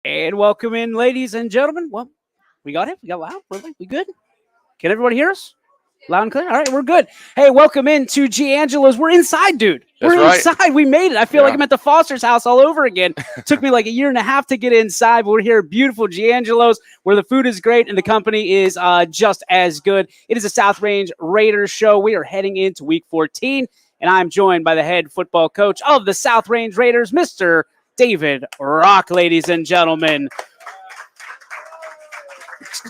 And welcome in, ladies and gentlemen. Well, we got it. We got loud. We good? Can everybody hear us? Loud and clear? All right, we're good. Hey, welcome in to Giangelo's. We're inside, dude. That's We're right. inside. We made it. I feel like I'm at the Foster's house all over again. Took me like a year and a half to get inside, but we're here at beautiful Giangelo's where the food is great and the company is just as good. It is a South Range Raiders show. We are heading into week 14, and I'm joined by the head football coach of the South Range Raiders, Mr. David Rock, ladies and gentlemen.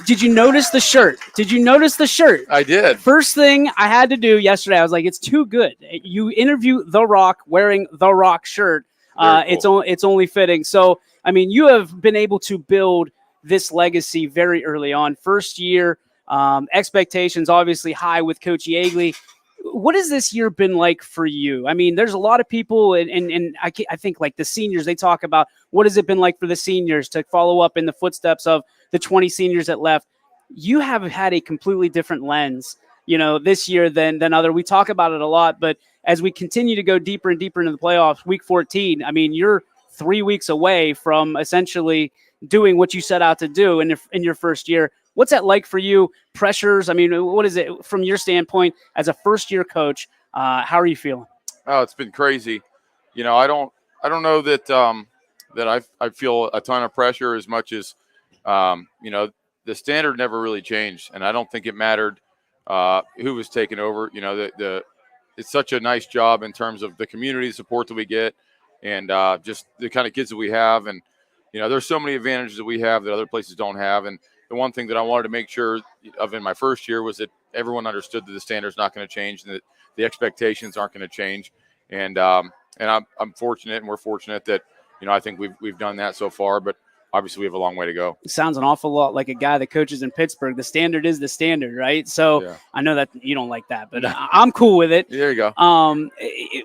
Did you notice the shirt? I did. First thing I had to do yesterday, I was like, it's too good. You interview The Rock wearing The Rock shirt. Cool. It's only fitting. So, I mean, you have been able to build this legacy very early on. First year, expectations obviously high with Coach Yeagley. What has this year been like for you? I mean, there's a lot of people, and I think like the seniors, they talk about what has it been like for the seniors to follow up in the footsteps of the 20 seniors that left. You have had a completely different lens, this year than other. We talk about it a lot, but as we continue to go deeper and deeper into the playoffs, week 14, I mean, you're 3 weeks away from essentially doing what you set out to do in your first year. What's that like for you? Pressures? I mean, what is it from your standpoint as a first-year coach? How are you feeling? Oh, it's been crazy. I don't know that that I feel a ton of pressure as much as the standard never really changed, and I don't think it mattered who was taking over. It's such a nice job in terms of the community support that we get, and just the kind of kids that we have, and there's so many advantages that we have that other places don't have, and the one thing that I wanted to make sure of in my first year was that everyone understood that the standard's not going to change and that the expectations aren't going to change. And I'm fortunate, and we're fortunate that, I think we've done that so far, but obviously we have a long way to go. It sounds an awful lot like a guy that coaches in Pittsburgh. The standard is the standard, right? So yeah. I know that you don't like that, but I'm cool with it. There you go.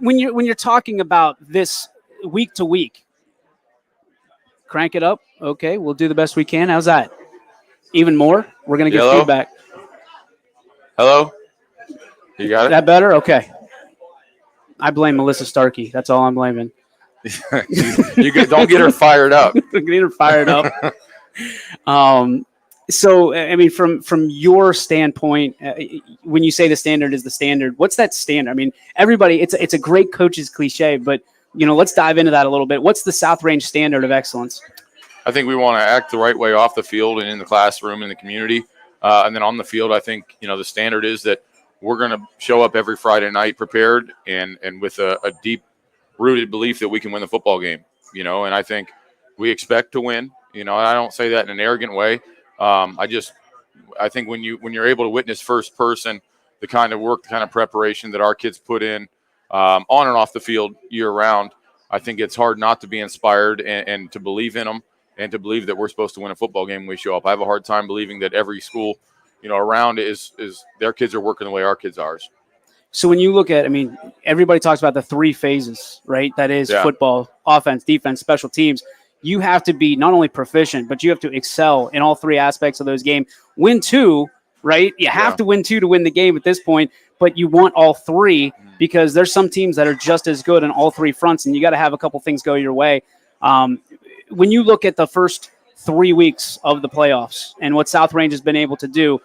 When you're talking about this week to week, crank it up. Okay, we'll do the best we can. How's that? Even more? We're going to get feedback. Hello? You got it? That better? Okay. I blame Melissa Starkey. That's all I'm blaming. Don't get her fired up. Get her fired up. So, I mean, from your standpoint, when you say the standard is the standard, what's that standard? I mean, everybody, it's a great coach's cliche, but, let's dive into that a little bit. What's the South Range standard of excellence? I think we want to act the right way off the field and in the classroom and the community. And then on the field, I think, the standard is that we're going to show up every Friday night prepared and with a deep-rooted belief that we can win the football game, and I think we expect to win. And I don't say that in an arrogant way. I think when you're able to witness first person the kind of work, the kind of preparation that our kids put in on and off the field year-round, I think it's hard not to be inspired and to believe in them. And to believe that we're supposed to win a football game when we show up. I have a hard time believing that every school, around is their kids are working the way our kids are. So when you look at, I mean, everybody talks about the 3 phases, right? That is football, offense, defense, special teams. You have to be not only proficient, but you have to excel in all 3 aspects of those games. Win 2, right? You have to win 2 to win the game at this point, but you want all 3 because there's some teams that are just as good on all 3 fronts, and you got to have a couple things go your way. When you look at the first 3 weeks of the playoffs and what South Range has been able to do,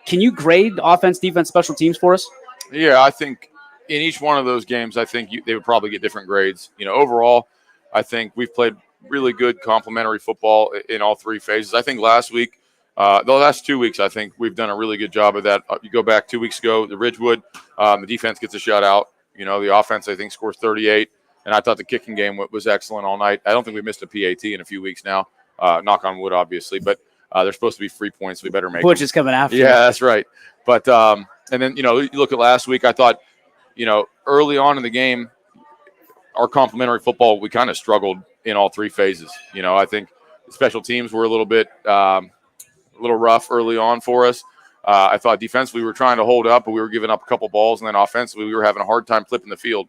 can you grade offense, defense, special teams for us? Yeah, I think in each one of those games, I think they would probably get different grades. Overall, I think we've played really good complementary football in all 3 phases. I think last week, the last 2 weeks, I think we've done a really good job of that. You go back 2 weeks ago, the Ridgewood, the defense gets a shutout. The offense, I think, scores 38. And I thought the kicking game was excellent all night. I don't think we missed a PAT in a few weeks now. Knock on wood, obviously. But they're supposed to be free points. So we better make Butch them. is coming after. Yeah, that's right. But and then, you look at last week, I thought, early on in the game, our complementary football, we kind of struggled in all 3 phases. I think special teams were a little bit a little rough early on for us. I thought defensively we were trying to hold up, but we were giving up a couple balls. And then offensively, we were having a hard time flipping the field.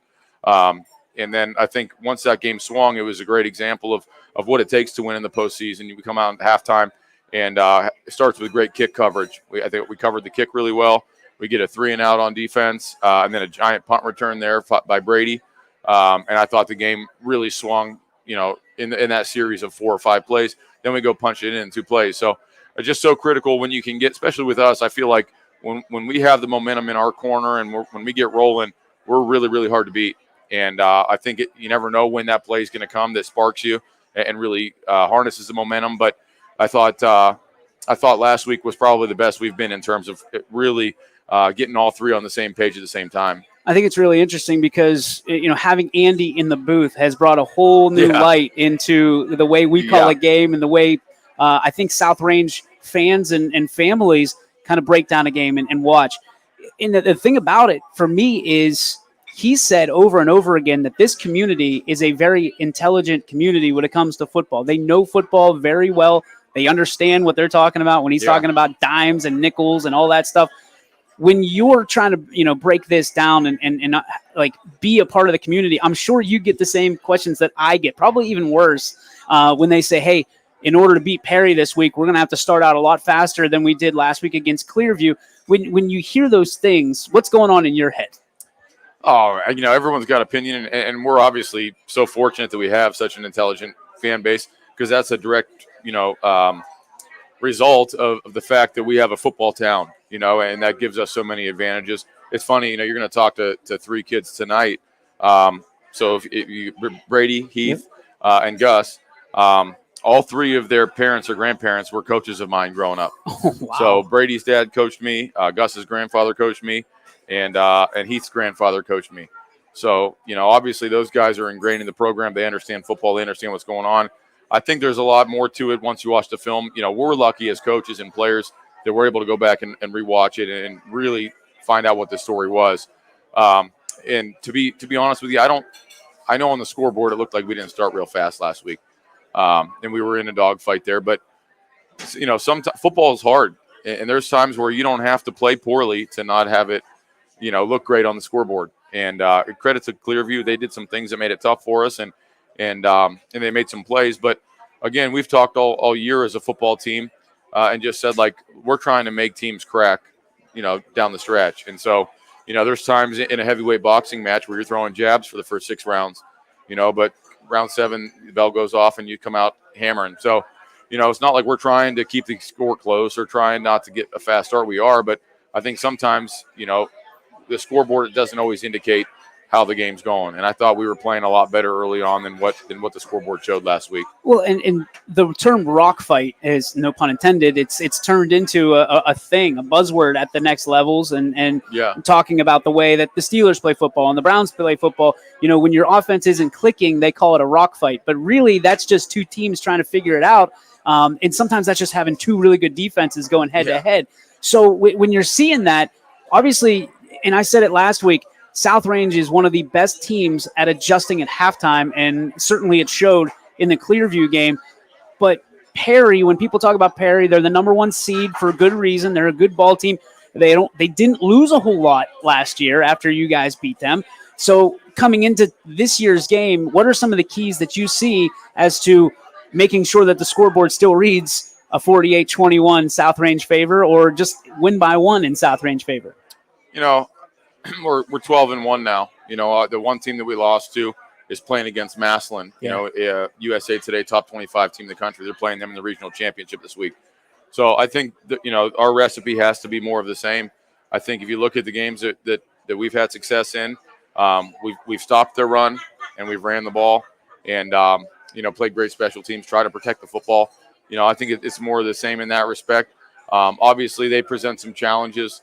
And then I think once that game swung, it was a great example of what it takes to win in the postseason. You come out at halftime, and it starts with great kick coverage. I think we covered the kick really well. We get a 3-and-out on defense, and then a giant punt return there by Brady. And I thought the game really swung in that series of 4 or 5 plays. Then we go punch it in 2 plays. So it's just so critical when you can get, especially with us. I feel like when we have the momentum in our corner and when we get rolling, we're really, really hard to beat. And I think you never know when that play is going to come that sparks you and really harnesses the momentum. But I thought last week was probably the best we've been in terms of really getting all 3 on the same page at the same time. I think it's really interesting because, having Andy in the booth has brought a whole new light into the way we call a game and the way I think South Range fans and families kind of break down a game and watch. And the thing about it for me is he said over and over again that this community is a very intelligent community when it comes to football. They know football very well. They understand what they're talking about when he's talking about dimes and nickels and all that stuff. When you're trying to, break this down and like be a part of the community, I'm sure you get the same questions that I get, probably even worse, when they say, hey, in order to beat Perry this week, we're going to have to start out a lot faster than we did last week against Clearview. When you hear those things, what's going on in your head? Oh, everyone's got opinion, and we're obviously so fortunate that we have such an intelligent fan base because that's a direct, result of the fact that we have a football town, and that gives us so many advantages. It's funny, you're going to talk to 3 kids tonight. So if you Brady, Heath, and Gus, all 3 of their parents or grandparents were coaches of mine growing up. Oh, wow. So Brady's dad coached me, Gus's grandfather coached me, and Heath's grandfather coached me. So, obviously those guys are ingrained in the program. They understand football. They understand what's going on. I think there's a lot more to it once you watch the film. We're lucky as coaches and players that we're able to go back and rewatch it and really find out what the story was. And to be honest with you, I know on the scoreboard it looked like we didn't start real fast last week, and we were in a dogfight there. But sometimes football is hard, and there's times where you don't have to play poorly to not have it, look great on the scoreboard. And credit to Clearview, they did some things that made it tough for us, and they made some plays. But again, we've talked all year as a football team and just said, like, we're trying to make teams crack, down the stretch. And so, there's times in a heavyweight boxing match where you're throwing jabs for the first 6 rounds, but round 7, the bell goes off and you come out hammering. So, it's not like we're trying to keep the score close or trying not to get a fast start. We are, but I think sometimes, the scoreboard doesn't always indicate how the game's going. And I thought we were playing a lot better early on than what the scoreboard showed last week. Well, and the term rock fight is, no pun intended, it's turned into a thing, a buzzword at the next levels and talking about the way that the Steelers play football and the Browns play football. When your offense isn't clicking, they call it a rock fight. But really, that's just 2 teams trying to figure it out. And sometimes that's just having 2 really good defenses going head to head. So when you're seeing that, obviously, and I said it last week, South Range is one of the best teams at adjusting at halftime, and certainly it showed in the Clearview game. But Perry, when people talk about Perry, they're the number 1 seed for a good reason. They're a good ball team. They didn't lose a whole lot last year after you guys beat them. So coming into this year's game, what are some of the keys that you see as to making sure that the scoreboard still reads a 48-21 South Range favor or just win by 1 in South Range favor? We're 12-1 now. The one team that we lost to is playing against Massillon. USA Today top 25 team in the country. They're playing them in the regional championship this week. So I think that, our recipe has to be more of the same. I think if you look at the games that we've had success in, we've stopped their run and we've ran the ball and played great special teams, try to protect the football. I think it's more of the same in that respect. Obviously, they present some challenges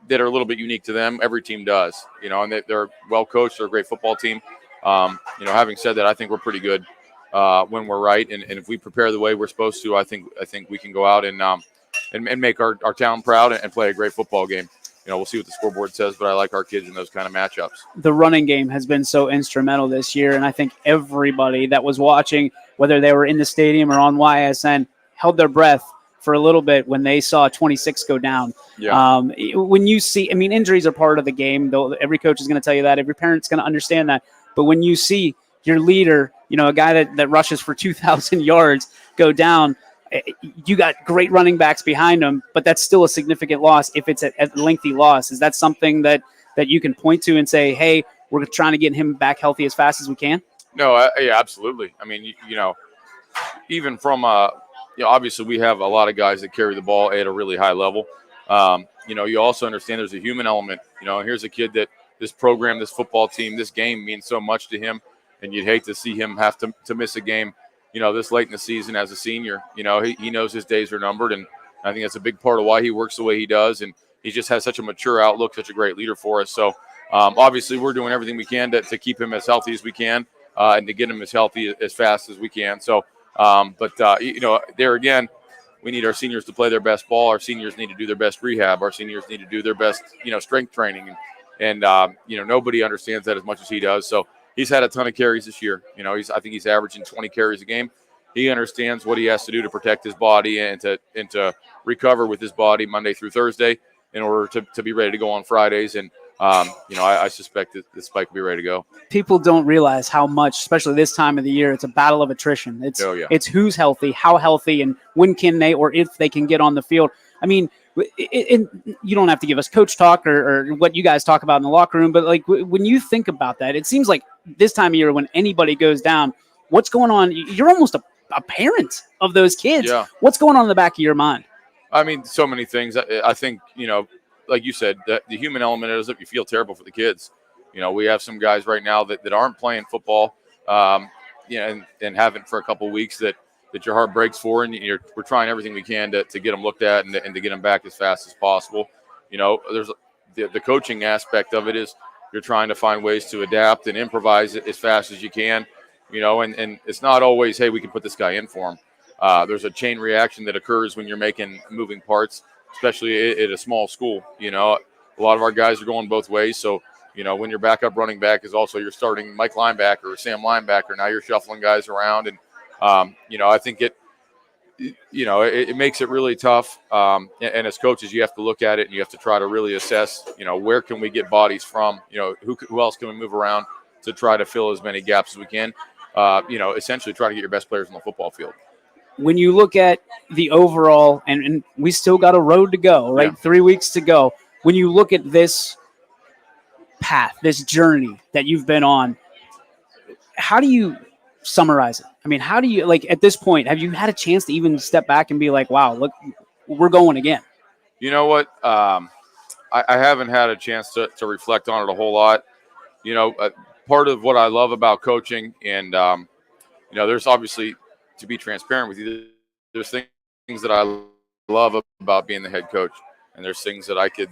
that are a little bit unique to them. Every team does, and they're well coached. They're a great football team. Having said that, I think we're pretty good when we're right, and if we prepare the way we're supposed to, I think we can go out and make our town proud and play a great football game. We'll see what the scoreboard says, but I like our kids in those kind of matchups. The running game has been so instrumental this year, and I think everybody that was watching, whether they were in the stadium or on YSN, held their breath for a little bit when they saw 26 go down. When you see, injuries are part of the game, though every coach is going to tell you that. Every parent's going to understand that. But when you see your leader, a guy that rushes for 2,000 yards go down, you got great running backs behind him, but that's still a significant loss if it's a lengthy loss. Is that something that you can point to and say, hey, we're trying to get him back healthy as fast as we can? No, yeah, absolutely. I mean, even from obviously we have a lot of guys that carry the ball at a really high level. You also understand there's a human element. Here's a kid that this program, this football team, this game means so much to him, and you'd hate to see him have to miss a game, this late in the season as a senior. He knows his days are numbered, and I think that's a big part of why he works the way he does, and he just has such a mature outlook, such a great leader for us. So obviously we're doing everything we can to keep him as healthy as we can and to get him as healthy as fast as we can. So, there again, we need our seniors to play their best ball. Our seniors need to do their best rehab. Our seniors need to do their best, strength training. And nobody understands that as much as he does. So he's had a ton of carries this year. I think he's averaging 20 carries a game. He understands what he has to do to protect his body and to recover with his body Monday through Thursday in order to be ready to go on Fridays. And, I suspect that this Spike will be ready to go. People don't realize how much, especially this time of the year, it's a battle of attrition. It's who's healthy, how healthy, and when can they or if they can get on the field. I mean, you don't have to give us coach talk or what you guys talk about in the locker room, but like when you think about that, it seems like this time of year when anybody goes down, what's going on? You're almost a parent of those kids. Yeah. What's going on in the back of your mind? I mean, so many things. I think, like you said, the human element is that you feel terrible for the kids. We have some guys right now that aren't playing football, and haven't for a couple of weeks that your heart breaks for, and we're trying everything we can to get them looked at and to get them back as fast as possible. There's the coaching aspect of it is you're trying to find ways to adapt and improvise as fast as you can, and it's not always, hey, we can put this guy in for him. There's a chain reaction that occurs when you're making moving parts, especially at a small school. A lot of our guys are going both ways. So, when your backup running back is also your starting Mike linebacker or Sam linebacker, now you're shuffling guys around. And, I think it makes it really tough. And as coaches, you have to look at it and you have to try to really assess, where can we get bodies from? Who else can we move around to try to fill as many gaps as we can? Essentially try to get your best players on the football field. When you look at the overall, and we still got a road to go, right? Yeah. 3 weeks to go. When you look at this path, this journey that you've been on, how do you summarize it? I mean, how do you, like, at this point, have you had a chance to even step back and be like, wow, look, we're going again? You know what? I haven't had a chance to reflect on it a whole lot. Part of what I love about coaching and, there's obviously, to be transparent with you, there's things that I love about being the head coach, and there's things that I could,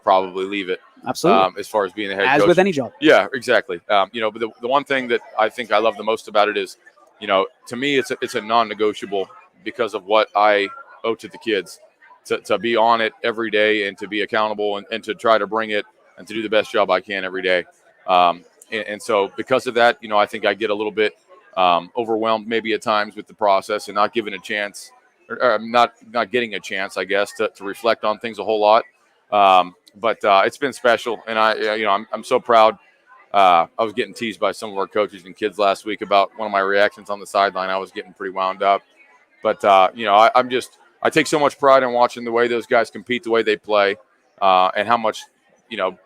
probably leave it. Absolutely. As far as being the head coach. As with any job. Yeah, exactly. But the one thing that I think I love the most about it is, to me, it's a non-negotiable because of what I owe to the kids, to be on it every day and to be accountable and to try to bring it and to do the best job I can every day. And so because of that, I think I get a little bit overwhelmed maybe at times with the process and not given a chance or not getting a chance, I guess, to reflect on things a whole lot. But it's been special, and I'm so proud. I was getting teased by some of our coaches and kids last week about one of my reactions on the sideline. I was getting pretty wound up, but I take so much pride in watching the way those guys compete, the way they play, and how much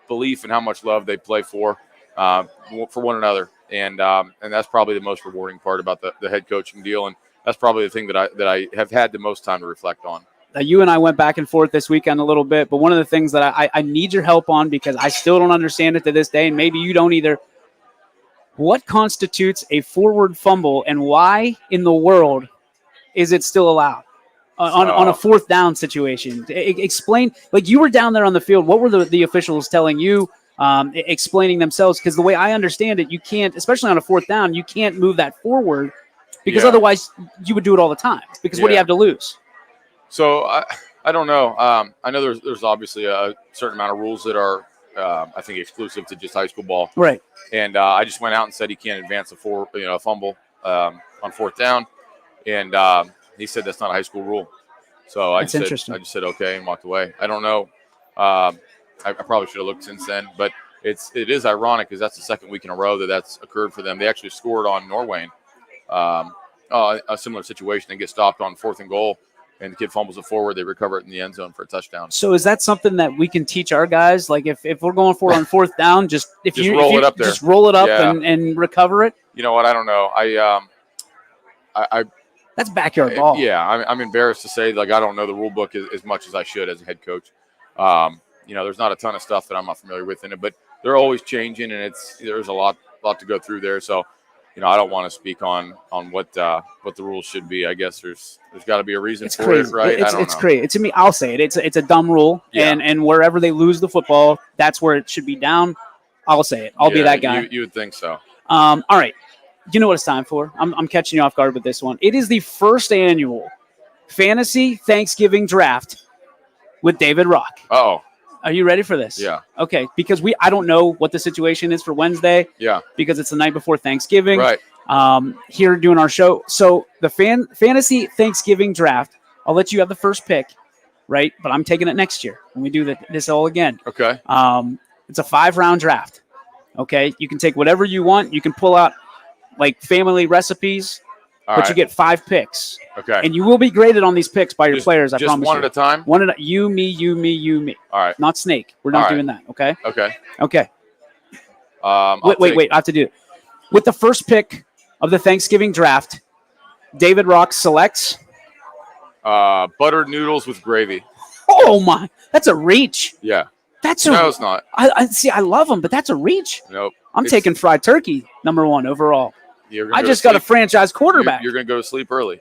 belief and how much love they play for one another. And that's probably the most rewarding part about the head coaching deal. And that's probably the thing that I have had the most time to reflect on. You and I went back and forth this weekend a little bit, but one of the things that I need your help on, because I still don't understand it to this day, and maybe you don't either. What constitutes a forward fumble, and why in the world is it still allowed on a fourth down situation? Explain, like, you were down there on the field. What were the officials telling you? Explaining themselves, because the way I understand it, you can't, especially on a fourth down, you can't move that forward because otherwise you would do it all the time. Because what do you have to lose? So I don't know. I know there's obviously a certain amount of rules that are I think exclusive to just high school ball. Right. And I just went out and said he can't advance a fumble on fourth down, and he said that's not a high school rule. So I just said okay and walked away. I don't know. I probably should have looked since then, but it is ironic because that's the second week in a row that's occurred for them. They actually scored on Norwayne, a similar situation. They get stopped on 4th and goal, and the kid fumbles it forward. They recover it in the end zone for a touchdown. So is that something that we can teach our guys? Like if we're going for it on 4th down, just roll it up and recover it? You know what? I don't know. I That's backyard ball. yeah, I'm embarrassed to say, like, I don't know the rule book as much as I should as a head coach. There's not a ton of stuff that I'm not familiar with in it, but they're always changing, and there's a lot to go through there. So, I don't want to speak on what the rules should be. I guess there's got to be a reason It's for crazy. it, right? It's crazy. To me, I'll say it. It's a dumb rule, Yeah. and wherever they lose the football, that's where it should be down. I'll say it. I'll be that guy. You would think so. All right. You know what it's time for? I'm catching you off guard with this one. It is the first annual Fantasy Thanksgiving Draft with David Rock. Oh, Are you ready for this? yeah, Okay, because I don't know what the situation is for Wednesday yeah, because it's the night before Thanksgiving. right. Here doing our show. So the Fantasy Thanksgiving Draft, I'll let you have the first pick, right? But I'm taking it next year when we do this all again. Okay. It's a 5-round draft. Okay, you can take whatever you want. You can pull out like family recipes, All but right. you get 5 picks, Okay. and you will be graded on these picks by your players. I just promise one you. at a time. One at a you, me. All right. Not snake. We're not All right. doing that. Okay. Okay. Okay. I'll Wait. take- I have to do it. With the first pick of the Thanksgiving draft, David Rock selects. Buttered noodles with gravy. Oh my! That's a reach. Yeah. That's a. No, it's not. I see. I love them, but that's a reach. Nope. I'm It's- taking fried turkey number 1 overall. You're gonna I go just to got a sleep. franchise quarterback. You're going to go to sleep early.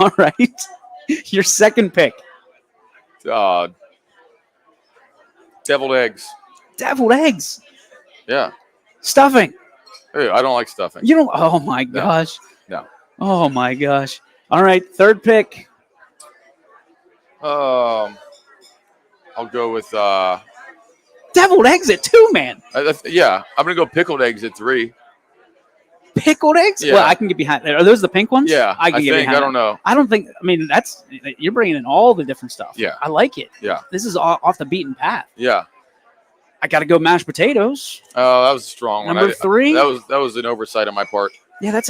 All right. Your second pick, Deviled eggs. deviled eggs, Yeah. stuffing. Hey, I don't like stuffing. You don't. Oh my gosh. No. Oh my gosh. All right. Third pick. I'll go with Deviled eggs at 2, man. yeah. I'm gonna go pickled eggs at 3. Pickled eggs? Yeah. Well, I can get behind. Are those the pink ones? Yeah, I can get think. behind. I don't know. I don't think. I mean, you're bringing in all the different stuff. Yeah. I like it. Yeah. This is off the beaten path. Yeah. I got to go mashed potatoes. Oh, that was a strong one. Number 3. That was an oversight on my part. Yeah, that's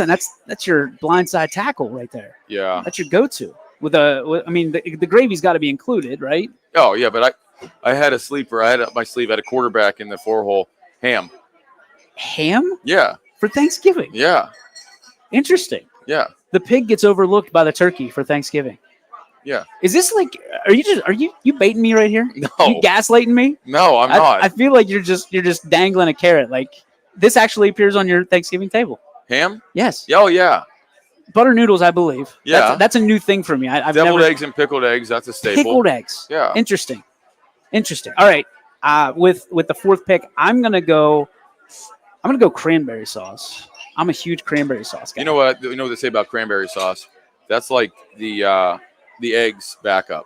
your blindside tackle right there. Yeah. That's your go-to. The gravy's got to be included, right? Oh yeah, but I had a sleeper. I had up my sleeve. I had a quarterback in the 4-hole. Ham. Ham Yeah. for Thanksgiving. Yeah. Interesting. Yeah. The pig gets overlooked by the turkey for Thanksgiving. Yeah. Is this like? Are you baiting me right here? No. You gaslighting me? No, I'm not. I feel like you're just dangling a carrot. Like this actually appears on your Thanksgiving table. Ham? Yes, Oh yeah. butter noodles, I believe. Yeah. that's a new thing for me. I've Deviled never eggs and pickled eggs. That's a staple. pickled eggs. Yeah. Interesting. All right. With the fourth pick, I'm gonna go cranberry sauce. I'm a huge cranberry sauce guy. You know what they say about cranberry sauce? That's like the eggs backup.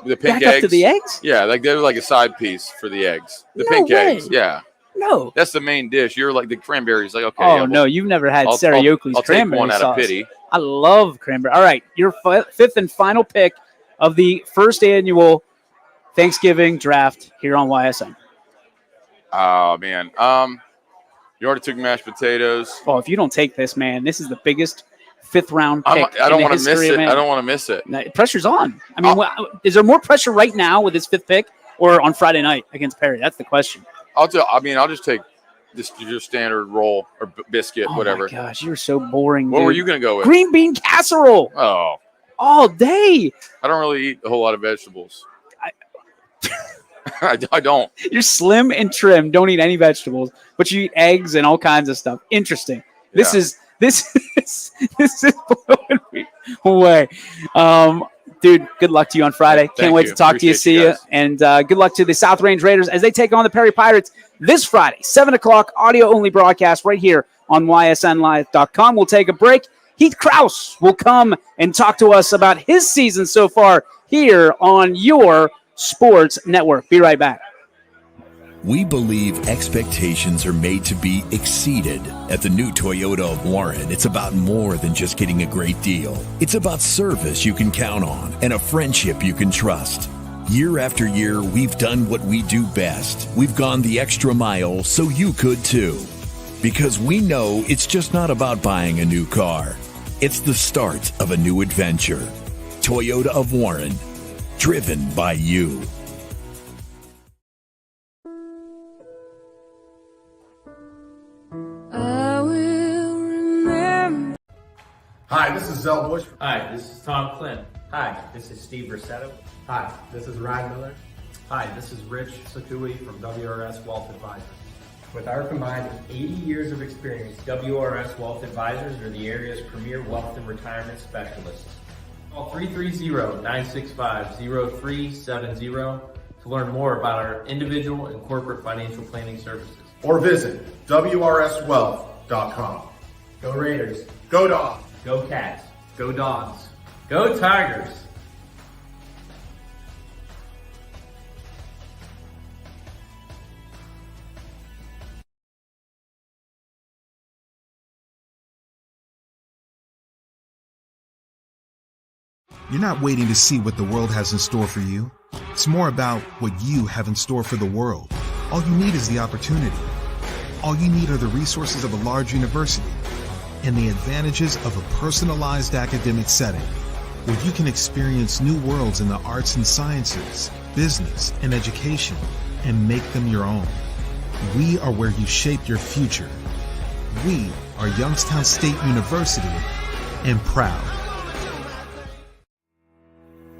The pink Back eggs. up to the eggs? Yeah, like they're like a side piece for the eggs. The No pink way. eggs. Yeah. No. That's the main dish. You're like the cranberries. Like, okay. Oh yeah, well, no, you've never had I'll Sarah Oakley's I'll take cranberry one out sauce. of pity. I love cranberry. All right, your fifth and final pick of the first annual Thanksgiving draft here on YSN. Oh man. You already took mashed potatoes. Oh, if you don't take this, man, this is the biggest 5th round pick. I don't want to miss it. I don't want to miss it. Pressure's on. I mean, is there more pressure right now with this 5th pick or on Friday night against Perry? That's the question. I'll just take your standard roll or biscuit, Oh whatever. my gosh, you're so boring. What dude. were you gonna go with? Green bean casserole Oh, all day. I don't really eat a whole lot of vegetables. I don't. You're slim and trim. Don't eat any vegetables, but you eat eggs and all kinds of stuff. Interesting. This Yeah. is blowing me away. Dude, good luck to you on Friday. Thank Can't wait you. to talk to you. Appreciate See you you. guys. And good luck to the South Range Raiders as they take on the Perry Pirates this Friday, 7 o'clock, audio-only broadcast right here on ysnlive.com. We'll take a break. Heath Krause will come and talk to us about his season so far here on your sports network. Be right back. We believe expectations are made to be exceeded. At the new Toyota of Warren, it's about more than just getting a great deal. It's about service you can count on and a friendship you can trust. Year after year, we've done what we do best. We've gone the extra mile so you could too. Because we know it's just not about buying a new car. It's the start of a new adventure. Toyota of Warren, driven by you. Hi, this is Zell Bush. Hi, this is Tom Flynn. Hi, this is Steve Rossetto. Hi, this is Ryan Miller. Hi, this is Rich Sakui from WRS Wealth Advisors. With our combined 80 years of experience, WRS Wealth Advisors are the area's premier wealth and retirement specialists. Call 330-965-0370 to learn more about our individual and corporate financial planning services. Or visit WRSwealth.com. go Raiders. Go Dogs. Go Cats. Go Dogs. Go Tigers. You're not waiting to see what the world has in store for you. It's more about what you have in store for the world. All you need is the opportunity. All you need are the resources of a large university and the advantages of a personalized academic setting where you can experience new worlds in the arts and sciences, business, and education and make them your own. We are where you shape your future. We are Youngstown State University and proud.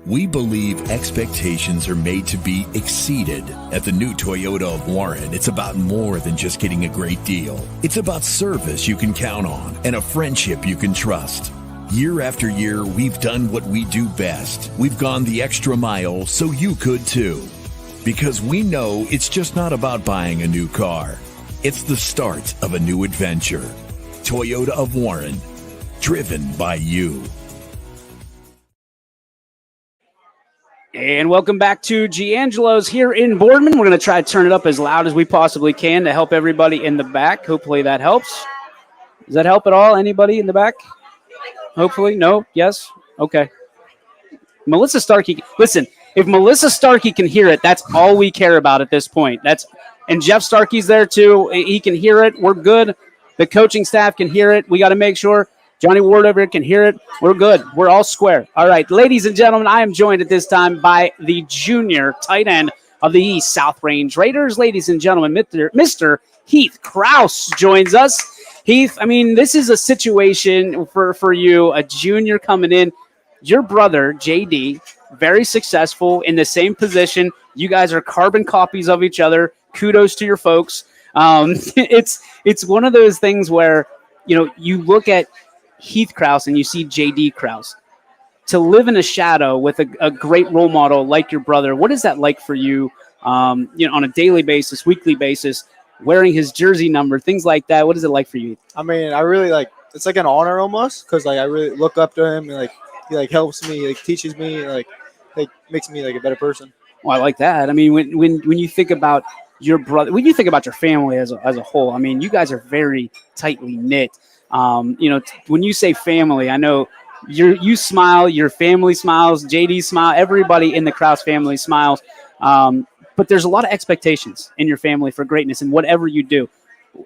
We believe expectations are made to be exceeded. At the new Toyota of Warren, it's about more than just getting a great deal. It's about service you can count on and a friendship you can trust. Year after year, we've done what we do best. We've gone the extra mile so you could too. Because we know it's just not about buying a new car. It's the start of a new adventure. Toyota of Warren, driven by you. And welcome back to Giangelo's here in Boardman. We're going to try to turn it up as loud as we possibly can to help everybody in the back. Hopefully that helps. Does that help at all? Anybody in the back? Hopefully. No? Yes? Okay. Melissa Starkey. Listen, if Melissa Starkey can hear it, that's all we care about at this point. And Jeff Starkey's there too. He can hear it. We're good. The coaching staff can hear it. We got to make sure Johnny Ward over here can hear it. We're good. We're all square. All right, ladies and gentlemen, I am joined at this time by the junior tight end of the East South Range Raiders. Ladies and gentlemen, Mr. Heath Krause joins us. Heath, I mean, this is a situation for you, a junior coming in. Your brother, JD, very successful in the same position. You guys are carbon copies of each other. Kudos to your folks. It's one of those things where, you know, you look at Heath Krause and you see JD Krause. To live in a shadow with a great role model like your brother, what is that like for you, on a daily basis, weekly basis, wearing his jersey number, things like that? What is it like for you? I mean, I really it's like an honor almost because I really look up to him and he helps me, teaches me, makes me a better person. Well, I like that. I mean, when you think about your brother, when you think about your family as a whole, I mean, you guys are very tightly knit. When you say family, I know you smile, your family smiles, JD smile, everybody in the Krause family smiles. But there's a lot of expectations in your family for greatness in whatever you do.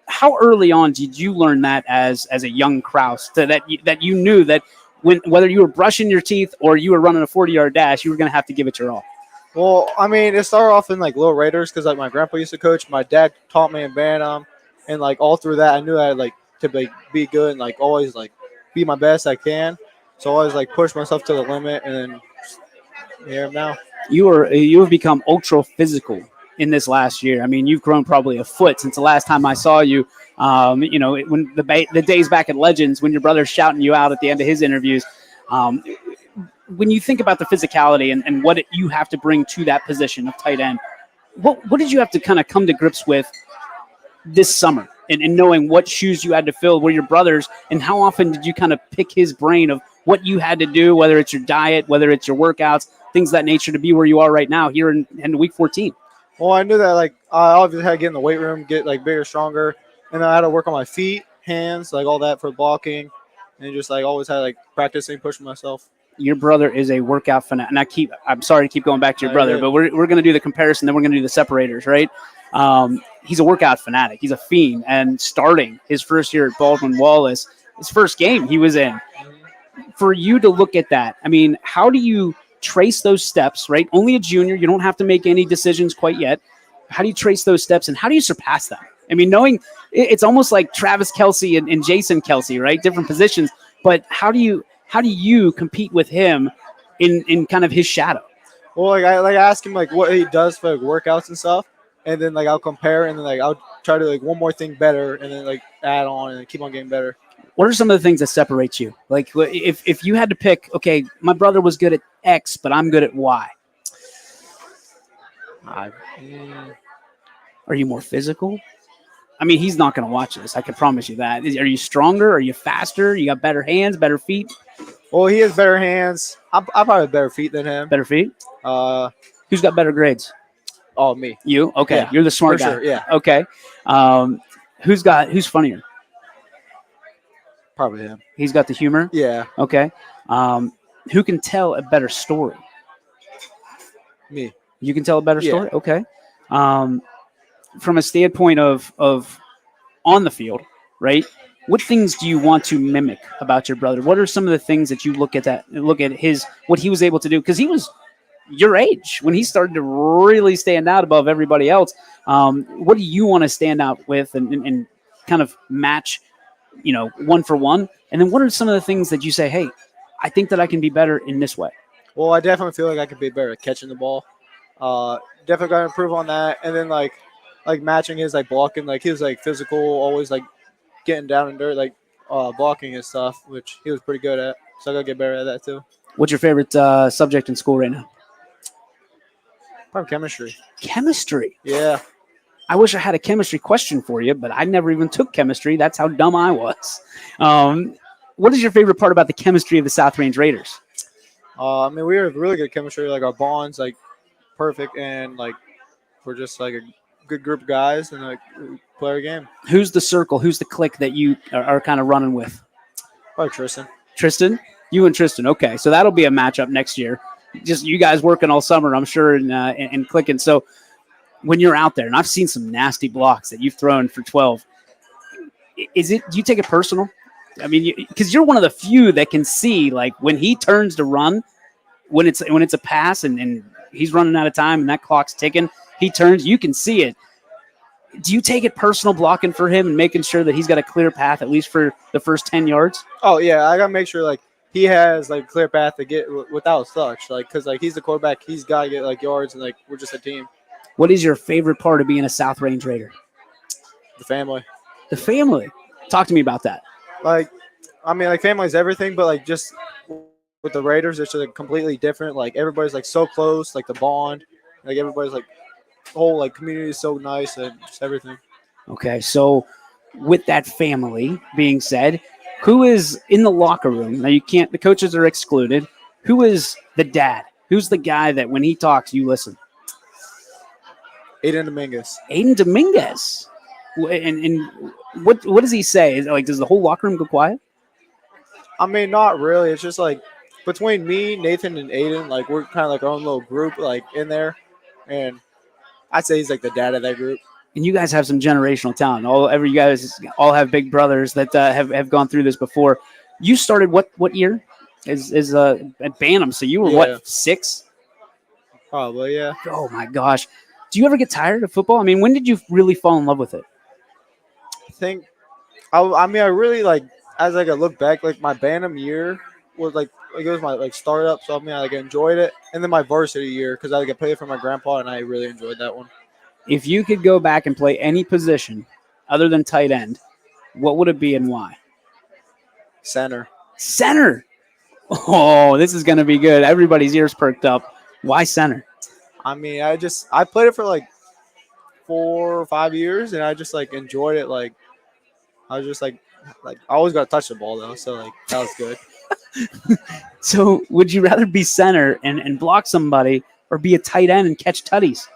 How early on did you learn that as a young Krause, that you knew that whether you were brushing your teeth or you were running a 40-yard dash, you were going to have to give it your all? Well, I mean, it started off in Little Raiders because my grandpa used to coach. My dad taught me in Bantam, and all through that, I knew I had to be good and always be my best I can. So I always push myself to the limit, and then here I'm now. You have become ultra physical in this last year. I mean, you've grown probably a foot since the last time I saw you. When the days back at Legends, when your brother's shouting you out at the end of his interviews. When you think about the physicality and what you have to bring to that position of tight end, what did you have to kind of come to grips with this summer and knowing what shoes you had to fill were your brother's, and how often did you kind of pick his brain of what you had to do, whether it's your diet, whether it's your workouts, things of that nature, to be where you are right now here in week 14? Well, I knew that I obviously had to get in the weight room, get bigger, stronger, and I had to work on my feet, hands, all that for blocking, and just always had practicing, pushing myself. Your brother is a workout fanatic, and I'm sorry to keep going back to your brother, but we're going to do the comparison, then we're going to do the separators, right? He's a workout fanatic. He's a fiend, and starting his first year at Baldwin-Wallace, his first game he was in. For you to look at that, I mean, how do you trace those steps, right? Only a junior, you don't have to make any decisions quite yet. How do you trace those steps, and how do you surpass them? I mean, knowing it's almost like Travis Kelce and Jason Kelce, right? Different positions. but how do you compete with him in kind of his shadow? Well, I ask him like what he does for like workouts and stuff, and then like I'll compare, and then like I'll try to like one more thing better, and then like add on and keep on getting better. What are some of the things that separate you? Like if you had to pick, okay, my brother was good at X, but I'm good at Y. Are you more physical? I mean, he's not going to watch this. I can promise you that. Are you stronger? Are you faster? You got better hands, better feet? Well, he has better hands. I probably have better feet than him. Better feet? Who's got better grades? Oh, me. You? Okay. Yeah, You're the smart for guy. sure, yeah. Okay. Who's funnier? Probably him. He's got the humor? Yeah, Okay. Who can tell a better story? me. You can tell a better Yeah. story? Okay. From a standpoint of on the field, right? What things do you want to mimic about your brother? What are some of the things that you look at what he was able to do? Because he was your age when he started to really stand out above everybody else. What do you want to stand out with and kind of match, one for one? And then what are some of the things that you say, hey, I think that I can be better in this way? Well, I definitely feel like I could be better at catching the ball. Definitely got to improve on that. And then like matching his like blocking, like he was like physical, always like getting down in dirt, like blocking and stuff, which he was pretty good at. So I gotta get better at that too. What's your favorite subject in school right now? Probably chemistry. Chemistry. Yeah. I wish I had a chemistry question for you, but I never even took chemistry. That's how dumb I was. What is your favorite part about the chemistry of the South Range Raiders? I mean, we have really good chemistry. Like our bonds, like perfect, and like we're just like a good group of guys, and like we play our game. Who's the circle? Who's the clique that you are kind of running with? Probably Tristan. Tristan? You and Tristan. Okay, so that'll be a matchup next year. Just you guys working all summer, I'm sure, and clicking. So when you're out there, and I've seen some nasty blocks that you've thrown for 12, do you take it personal? I mean, because you're one of the few that can see, like, when he turns to run, when it's a pass and he's running out of time and that clock's ticking, he turns, you can see it. Do you take it personal blocking for him and making sure that he's got a clear path at least for the first 10 yards? Oh yeah, I gotta make sure like he has like clear path to get without such, like, because like he's the quarterback, he's got to get like yards, and like we're just a team. What is your favorite part of being a South Range Raider? The family. The family. Talk to me about that. Like, I mean, like family is everything, but like just with the Raiders, it's just like completely different. Like everybody's like so close, like the bond, like everybody's like whole like community is so nice and just everything. Okay, so with that family being said, who is in the locker room? Now the coaches are excluded. Who is the dad? Who's the guy that when he talks, you listen? Aiden Dominguez. Aiden Dominguez. And what does he say? Is like, does the whole locker room go quiet? I mean, not really. It's just like between me, Nathan, and Aiden, like we're kind of like our own little group, like in there, and I'd say he's like the dad of that group. And you guys have some generational talent. You guys all have big brothers that have gone through this before. You started what year? Is at Bantam? So you were what, 6? Probably, yeah. Oh my gosh! Do you ever get tired of football? I mean, when did you really fall in love with it? I think, I mean, I really like as like I look back, like my Bantam year was like it was my like startup, so I mean I like enjoyed it, and then my varsity year because I like played for my grandpa and I really enjoyed that one. If you could go back and play any position other than tight end, what would it be and why? Center. Center. Oh, this is going to be good. Everybody's ears perked up. Why center? I mean, I played it for like 4 or 5 years, and I just like enjoyed it. Like I was just like I always got to touch the ball though, so like that was good. So would you rather be center and block somebody or be a tight end and catch tutties?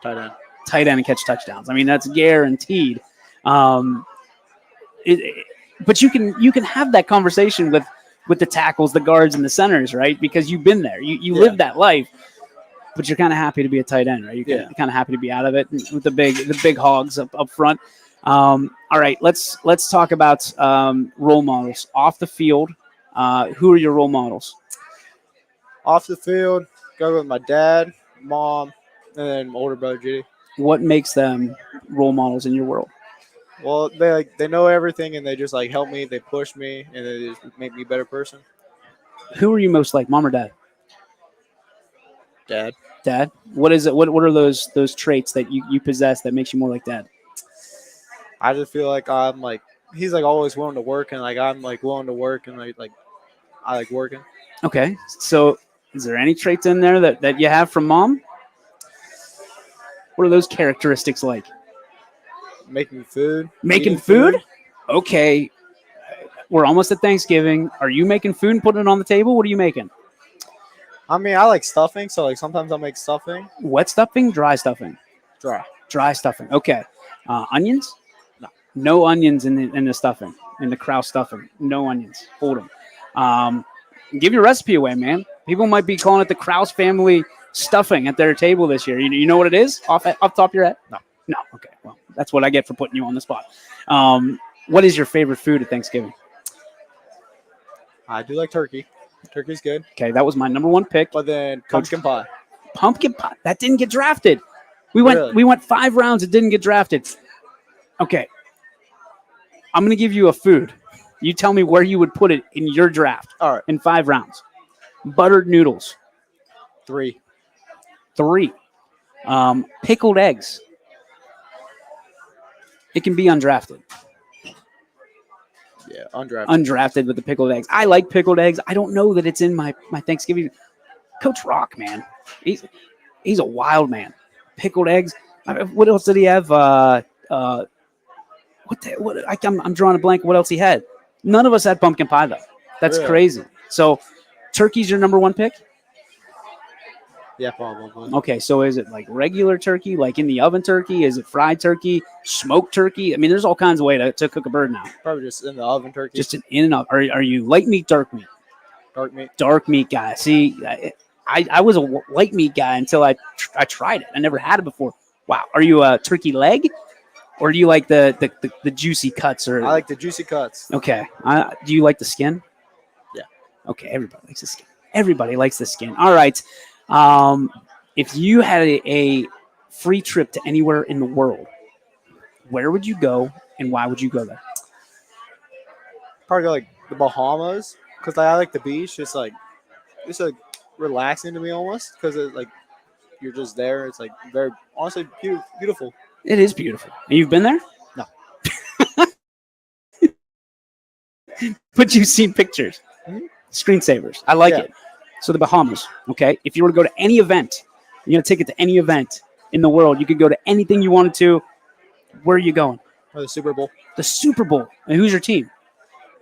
Tight end. Tight end and catch touchdowns. I mean, that's guaranteed. But you can have that conversation with the tackles, the guards, and the centers, right? Because you've been there. You live that life. But you're kind of happy to be a tight end, right? You're kind of happy to be out of it with the big hogs up front. All right, let's talk about role models off the field. Who are your role models? Off the field, go with my dad, mom, and then my older brother Judy. What makes them role models in your world? Well, they know everything and they just like help me. They push me and they just make me a better person. Who are you most like, mom or dad? Dad. Dad. What is it? What are those traits that you possess that makes you more like dad? I just feel like I'm like he's like always willing to work and like I'm like willing to work and like I like working. Okay. So is there any traits in there that you have from mom? What are those characteristics like? Making food. Making eating food? Okay. We're almost at Thanksgiving. Are you making food and putting it on the table? What are you making? I mean, I like stuffing, so like sometimes I'll make stuffing. Wet stuffing, dry stuffing? Dry. Dry stuffing. Okay. Onions? No. No onions in the stuffing, in the Kraus stuffing. No onions. Hold them. Give your recipe away, man. People might be calling it the Kraus family stuffing at their table this year. You know what it is off top of your head? No. No. Okay. Well, that's what I get for putting you on the spot. What is your favorite food at Thanksgiving? I do like turkey. Turkey's good. Okay, that was my number one pick. But then pumpkin pie. Pumpkin pie. That didn't get drafted. We went 5 rounds. It didn't get drafted. Okay. I'm going to give you a food. You tell me where you would put it in your draft. All right. In 5 rounds. Buttered noodles. 3. 3. Pickled eggs. It can be undrafted. Yeah, undrafted. Undrafted with the pickled eggs. I like pickled eggs. I don't know that it's in my Thanksgiving. Coach Rock, man. He's a wild man. Pickled eggs. What else did he have? I'm drawing a blank. What else he had? None of us had pumpkin pie, though. That's Really? crazy. So turkey's your number one pick? Yeah, probably. Okay, so is it like regular turkey, like in the oven turkey? Is it fried turkey, smoked turkey? I mean, there's all kinds of way to cook a bird now. Probably just in the oven turkey. Just an in and out. Are you light meat, dark meat? Dark meat. Dark meat guy. See, I was a light meat guy until I tried it. I never had it before. Wow. Are you a turkey leg, or do you like the juicy cuts? Or I like the juicy cuts. Okay. Do you like the skin? Yeah. Okay. Everybody likes the skin. Everybody likes the skin. All right. If you had a free trip to anywhere in the world, where would you go and why would you go there? Probably go like the Bahamas because I like the beach. It's like relaxing to me almost because it's like you're just there. It's like very honestly beautiful. It is beautiful. And you've been there? No. But you've seen pictures. Mhm. Screensavers. I like Yeah. it. So the Bahamas, okay? If you were to go to any event, you get a ticket to any event in the world, you could go to anything you wanted to. Where are you going? Or the Super Bowl. The Super Bowl. And who's your team?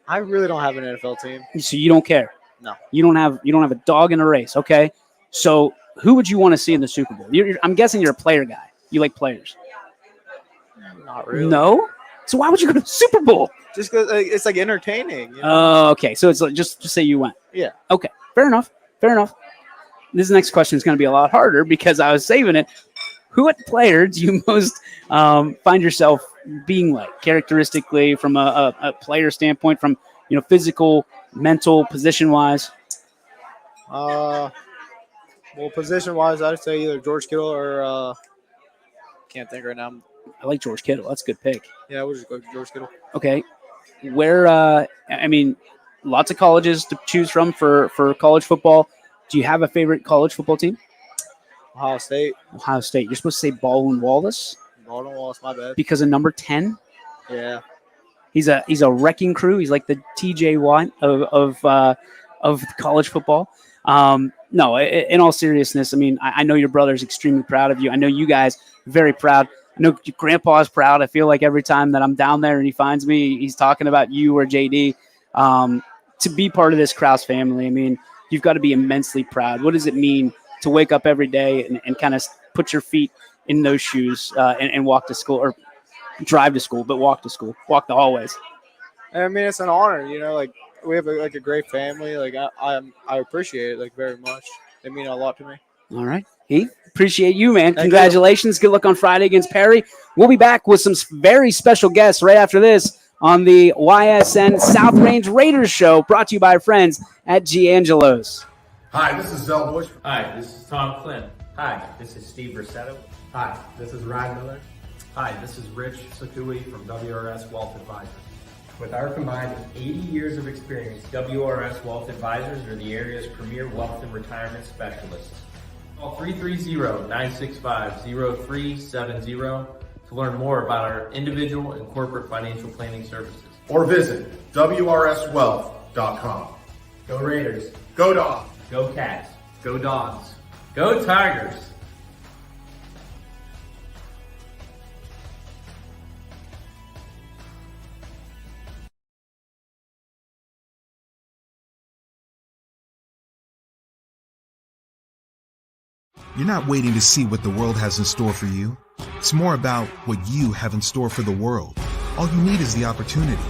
I really don't have an NFL team. So you don't care? No. You don't have a dog in a race, okay? So who would you want to see in the Super Bowl? I'm guessing you're a player guy. You like players. Not really. No? So why would you go to the Super Bowl? Just because it's like entertaining. You know? Oh, okay. So it's like just say you went. Yeah. Okay. Fair enough. This next question is going to be a lot harder because I was saving it. What player do you most find yourself being like, characteristically, from a player standpoint, from physical, mental, position-wise? Well, position-wise, I'd say either George Kittle or can't think right now. I like George Kittle. That's a good pick. Yeah, we'll just go George Kittle. Okay. Where, lots of colleges to choose from for college football. Do you have a favorite college football team? Ohio State. Ohio State. You're supposed to say Baldwin Wallace Baldwin Wallace, my bad. because of number 10. Yeah. He's a wrecking crew. He's like the TJ Watt of college football. No, in all seriousness, I know your brother's extremely proud of you. I know you guys very proud. I know your grandpa's proud. I feel like every time that I'm down there and he finds me, he's talking about you or JD. To be part of this Kraus family, you've got to be immensely proud. What does it mean to wake up every day and kind of put your feet in those shoes and walk to school, or drive to school, but walk to school, walk the hallways? It's an honor. Like we have a great family. Like I appreciate it very much. They mean a lot to me. All right. Heath, appreciate you, man. Thank Congratulations. Good luck on Friday against Perry. We'll be back with some very special guests right after this on the YSN South Range Raiders show, brought to you by our friends at Giangelo's. Hi, this is Zell Bushman. Hi, this is Tom Flynn. Hi, this is Steve Rossetto. Hi, this is Ryan Miller. Hi, this is Rich Sakui from WRS Wealth Advisors. With our combined 80 years of experience, WRS Wealth Advisors are the area's premier wealth and retirement specialists. Call 330-965-0370 to learn more about our individual and corporate financial planning services. Or visit WRSwealth.com. go Raiders. Go Dogs. Go Cats. Go Dogs. Go Tigers. You're not waiting to see what the world has in store for you. It's more about what you have in store for the world. All you need is the opportunity.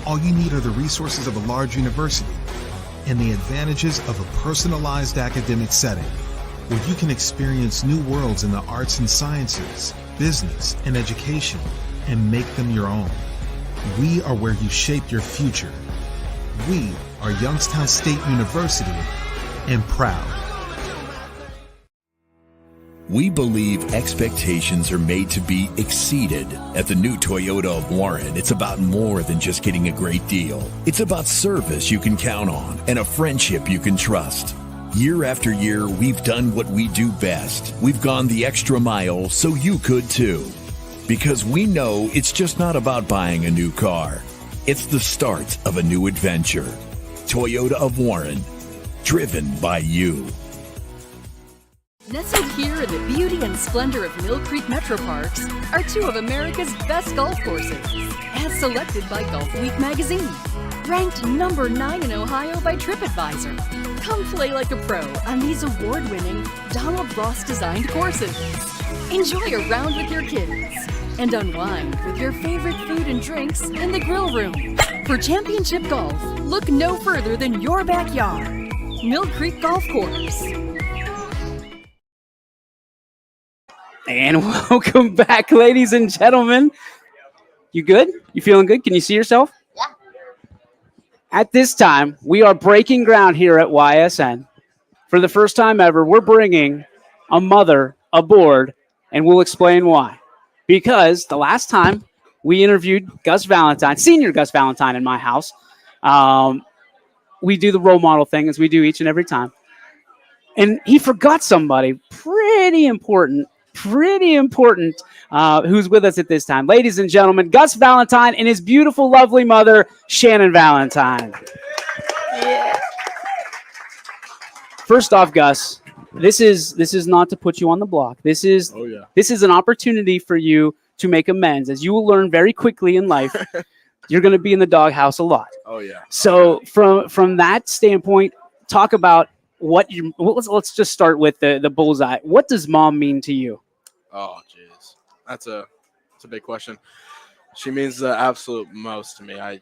All you need are the resources of a large university and the advantages of a personalized academic setting where you can experience new worlds in the arts and sciences, business, and education and make them your own. We are where you shape your future. We are Youngstown State University and proud. We believe expectations are made to be exceeded. At the new Toyota of Warren, it's about more than just getting a great deal. It's about service you can count on and a friendship you can trust. Year after year, we've done what we do best. We've gone the extra mile so you could too. Because we know it's just not about buying a new car. It's the start of a new adventure. Toyota of Warren, driven by you. Nestled here in the beauty and splendor of Mill Creek Metro Parks are two of America's best golf courses, as selected by Golf Week magazine. Ranked number 9 in Ohio by TripAdvisor. Come play like a pro on these award-winning Donald Ross-designed courses. Enjoy a round with your kids and unwind with your favorite food and drinks in the grill room. For championship golf, look no further than your backyard. Mill Creek Golf Course. And welcome back, ladies and gentlemen. You good? You feeling good? Can you see yourself? Yeah. At this time, we are breaking ground here at YSN. For the first time ever, we're bringing a mother aboard, and we'll explain why. Because the last time we interviewed Gus Valentine, senior Gus Valentine in my house, we do the role model thing as we do each and every time. And he forgot somebody pretty important, who's with us at this time. Ladies and gentlemen, Gus Valentine and his beautiful, lovely mother, Shannon Valentine. Yeah. First off, Gus, this is not to put you on the block. This is an opportunity for you to make amends. As you will learn very quickly in life, you're going to be in the doghouse a lot. Oh yeah. So from that standpoint, talk about let's just start with the bullseye. What does mom mean to you? Oh, jeez. That's a big question. She means the absolute most to me. I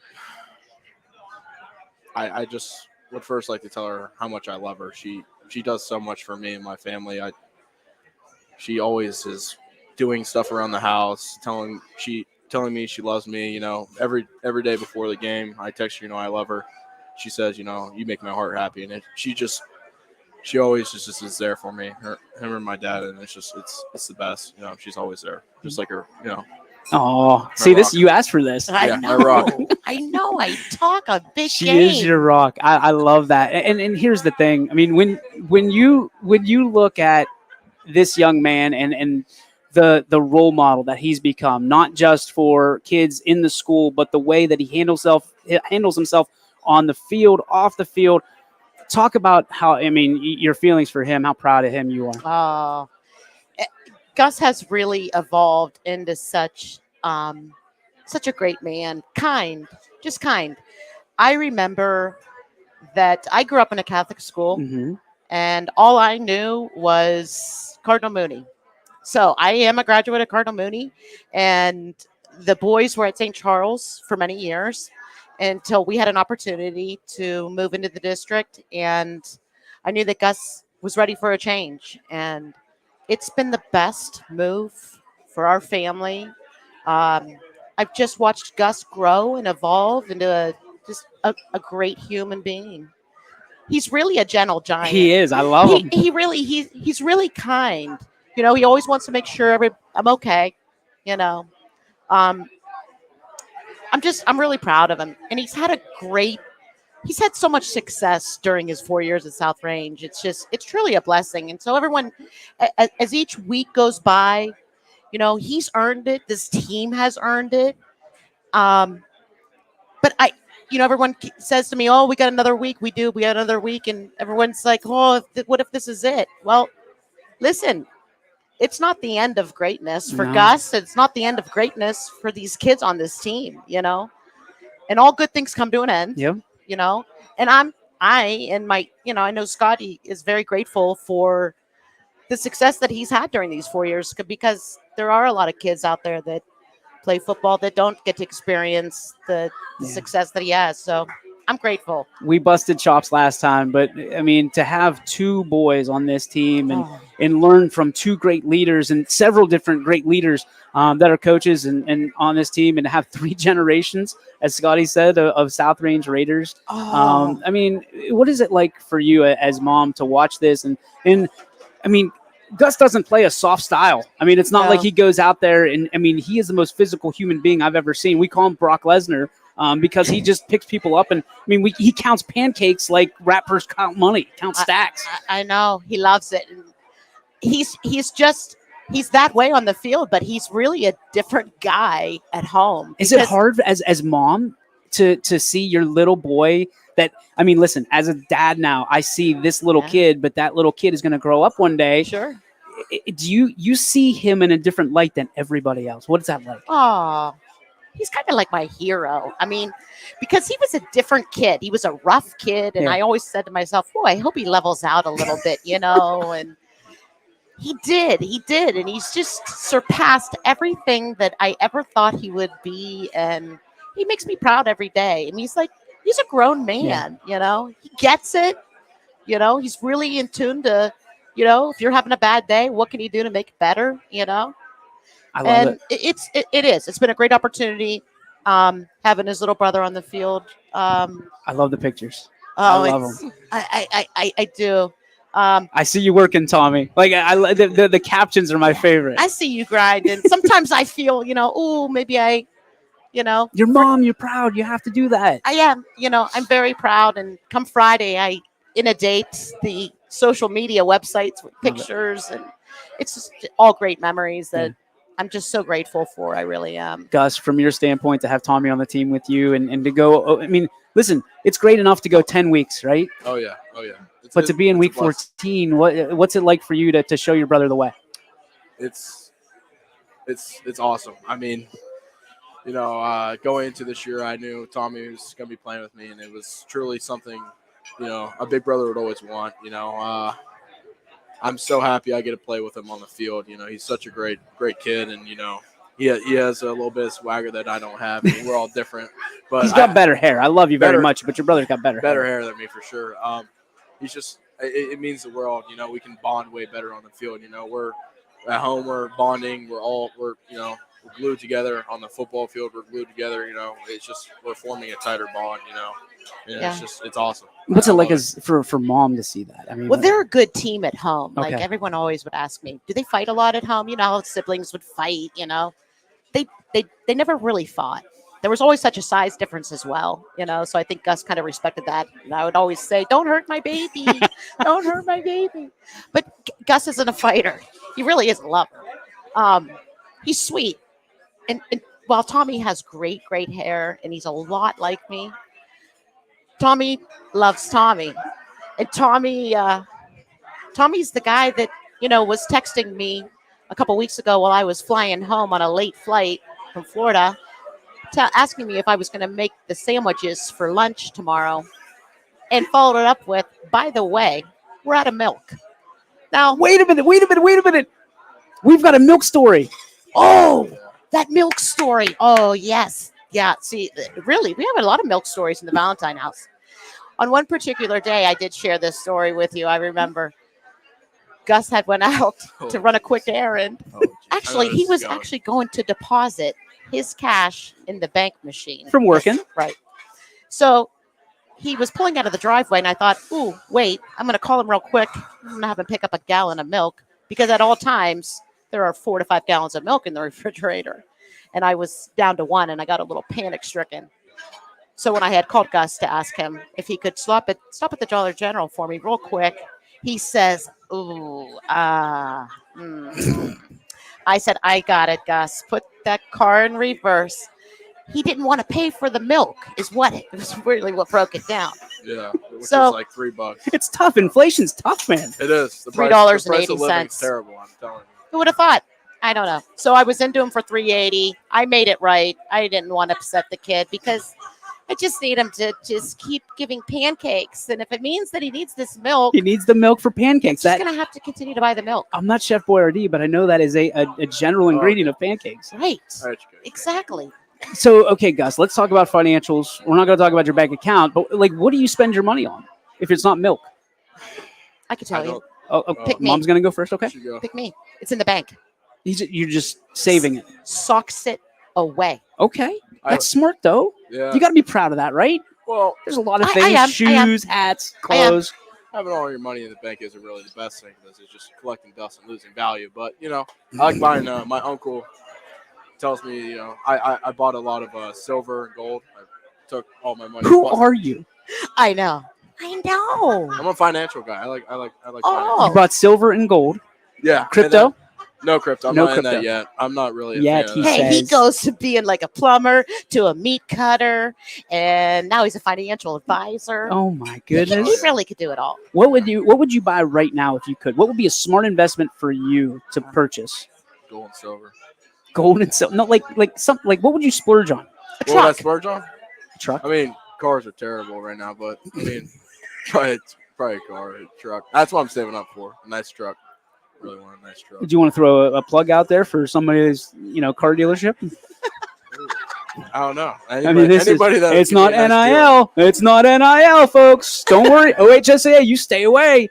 just would first like to tell her how much I love her. She does so much for me and my family. She always is doing stuff around the house, telling me she loves me. You know, every day before the game, I text her, I love her. She says, you make my heart happy, and she always just is there for me. Him and my dad, and it's the best. She's always there, just like her. Oh, see this? You asked for this. I know. I know. I talk a big She game. is your rock. I love that. And here's the thing. I mean, when you look at this young man and the role model that he's become, not just for kids in the school, but the way that he handles himself on the field, off the field. Talk about your feelings for him, how proud of him you are. Gus has really evolved into such a great man, just kind. I remember that I grew up in a Catholic school, and all I knew was Cardinal Mooney. So I am a graduate of Cardinal Mooney, and the boys were at St. Charles for many years until we had an opportunity to move into the district, and I knew that Gus was ready for a change, and it's been the best move for our family. I've just watched Gus grow and evolve into a great human being. He's really a gentle giant. He is. I love him. He's really kind. He always wants to make sure I'm okay. You know, um, I'm really proud of him, and he's had so much success during his 4 years at South Range. It's truly a blessing. And so everyone, as each week goes by, he's earned it. This team has earned it. But everyone says to me, "Oh, we got another week." We got another week, and everyone's like, "Oh, what if this is it?" Well, listen, it's not the end of greatness for Gus. It's not the end of greatness for these kids on this team. And all good things come to an end. Yep. And I know Scotty is very grateful for the success that he's had during these 4 years, because there are a lot of kids out there that play football that don't get to experience the success that he has. So I'm grateful. We busted chops last time, but I mean, to have two boys on this team and learn from two great leaders and several different great leaders that are coaches and on this team, and to have three generations, as Scotty said, of South Range Raiders. I mean, what is it like for you as mom to watch this? And I mean, Gus doesn't play a soft style. I mean, it's not like he goes out there and, I mean, he is the most physical human being I've ever seen. We call him Brock Lesnar because he just picks people up. And I mean, he counts pancakes like rappers count money, count stacks. I know. He loves it. And he's that way on the field, but he's really a different guy at home. Is it hard as mom to see your little boy that, I mean, listen, as a dad now, I see this little kid, but that little kid is going to grow up one day. Sure. Do you see him in a different light than everybody else? What is that like? Oh, he's kind of like my hero. I mean, because he was a different kid. He was a rough kid. And I always said to myself, oh, I hope he levels out a little bit, and he did. And he's just surpassed everything that I ever thought he would be. And he makes me proud every day. And he's a grown man, he gets it. He's really in tune to, if you're having a bad day, what can you do to make it better? I love it. It's been a great opportunity having his little brother on the field. I love the pictures. I love them. I do. I see you working, Tommy. Like the captions are my favorite. I see you grinding. Sometimes I feel, maybe your mom, you're proud. You have to do that. I am, I'm very proud. And come Friday, I inundate the social media websites with pictures, and it's just all great memories that I'm just so grateful for. I really am. Gus, from your standpoint, to have Tommy on the team with you and to go, I mean, listen, it's great enough to go 10 weeks, right? Oh yeah. But to be in week 14, what's it like for you to show your brother the way? It's awesome. I mean, going into this year, I knew Tommy was going to be playing with me, and it was truly something, a big brother would always want. I'm so happy I get to play with him on the field. He's such a great kid, and he has a little bit of swagger that I don't have. And we're all different, but he's got better hair. I love you very much, but your brother's got better hair than me for sure. He's just it means the world. We can bond way better on the field. We're at home, we're bonding. We're glued together on the football field. We're glued together. It's just we're forming a tighter bond. It's awesome. What's it like for mom to see that? I mean, well, they're a good team at home. Okay. Like everyone always would ask me, do they fight a lot at home? How siblings would fight. They never really fought. There was always such a size difference as well, so I think Gus kind of respected that. And I would always say, don't hurt my baby. Don't hurt my baby. But Gus isn't a fighter. He really is a lover. He's sweet. And while Tommy has great hair and he's a lot like me, Tommy loves Tommy. And Tommy's the guy that, was texting me a couple weeks ago while I was flying home on a late flight from Florida, asking me if I was going to make the sandwiches for lunch tomorrow, and followed it up with, by the way, we're out of milk. Now, wait a minute. We've got a milk story. Oh, that milk story. Oh, yes. Yeah. See, really, we have a lot of milk stories in the Valentine house. On one particular day, I did share this story with you. I remember Gus had went out to run a quick errand. Actually, he was actually going to deposit his cash in the bank machine. From working. Right. So he was pulling out of the driveway, and I thought, ooh, wait, I'm going to call him real quick. I'm going to have him pick up a gallon of milk, because at all times there are 4 to 5 gallons of milk in the refrigerator. And I was down to 1 and I got a little panic stricken. So when I had called Gus to ask him if he could stop at the Dollar General for me real quick, he says, ooh, I said, I got it, Gus. Put that car in reverse. He didn't want to pay for the milk, is what it was really what broke it down. Yeah, which So- is like $3. It's tough. Inflation's tough, man. It is. The price- $3.80. the price of living is terrible. I'm telling you. Who would have thought? I don't know. So I was into him for $3.80. I made it right. I didn't want to upset the kid because I just need him to just keep giving pancakes. And if it means that he needs this milk, He needs the milk for pancakes. he's going to have to continue to buy the milk. I'm not Chef Boyardee, but I know that is a general ingredient of pancakes. Right. Educated. Exactly. So, okay, Gus, let's talk about financials. We're not going to talk about your bank account, but like, what do you spend your money on if it's not milk? I can tell you. Pick me. Mom's going to go first. Okay. Pick me. It's in the bank. You're just saving it. Socks it away. Okay. That's smart, though. Yeah. You got to be proud of that, right? Well, There's a lot of I things: am. shoes, hats, clothes. having all your money in the bank isn't really the best thing because it's just collecting dust and losing value. But I like buying. My uncle tells me, I bought a lot of silver and gold. I took all my money. Who are you? I know. I know. I'm a financial guy. I like. Oh. You bought silver and gold. Yeah. Crypto? No crypto. I'm No not crypto. in that yet. I'm not really. Yet, he Hey, he says. goes to being like a plumber to a meat cutter, and now he's a financial advisor. Oh my He goodness! really could do it all. What would you buy right now if you could? What would be a smart investment for you to purchase? Gold and silver. Gold and silver? No, like what would you splurge on? What would I splurge on? A truck. I mean, cars are terrible right now, but I mean, probably a car, a truck. That's what I'm saving up for. A nice truck. Really want a nice truck. Do you want to throw a plug out there for somebody's car dealership? I don't know. I mean, Anybody that it's give me not a nice NIL. It's not NIL, folks. Don't worry. OHSA, you stay away.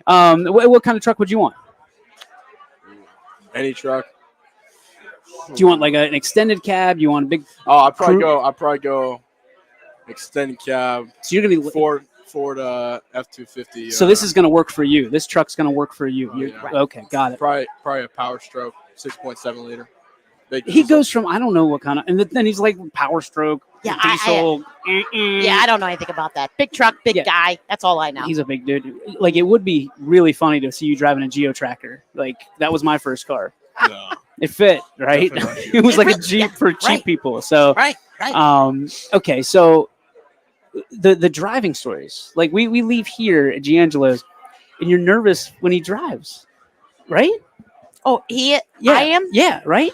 What kind of truck would you want? deal. Any truck. Do you want like an extended cab? Do you want a big? Oh, I'd probably Crew- go extended cab. So you're gonna be Ford F-250. So this is going to work for you. This truck's going to work for you. You're- yeah. Okay, got it. probably a Power Stroke 6.7 liter. Big He diesel. goes from I don't know what kind of, and then he's like Power Stroke, Yeah, diesel. Yeah, I don't know anything about that. Big truck, big Yeah. guy. That's all I know. He's a big dude. Like it would be really funny to see you driving a Geo Tracker. Like that was my first car. No. It fit, right? Definitely not It was like a really- Jeep yeah, for cheap right. people. So right. okay, so the driving stories. Like we leave here at Giangelo's, and you're nervous when he drives, right? Oh, Yeah, I am. Yeah, right.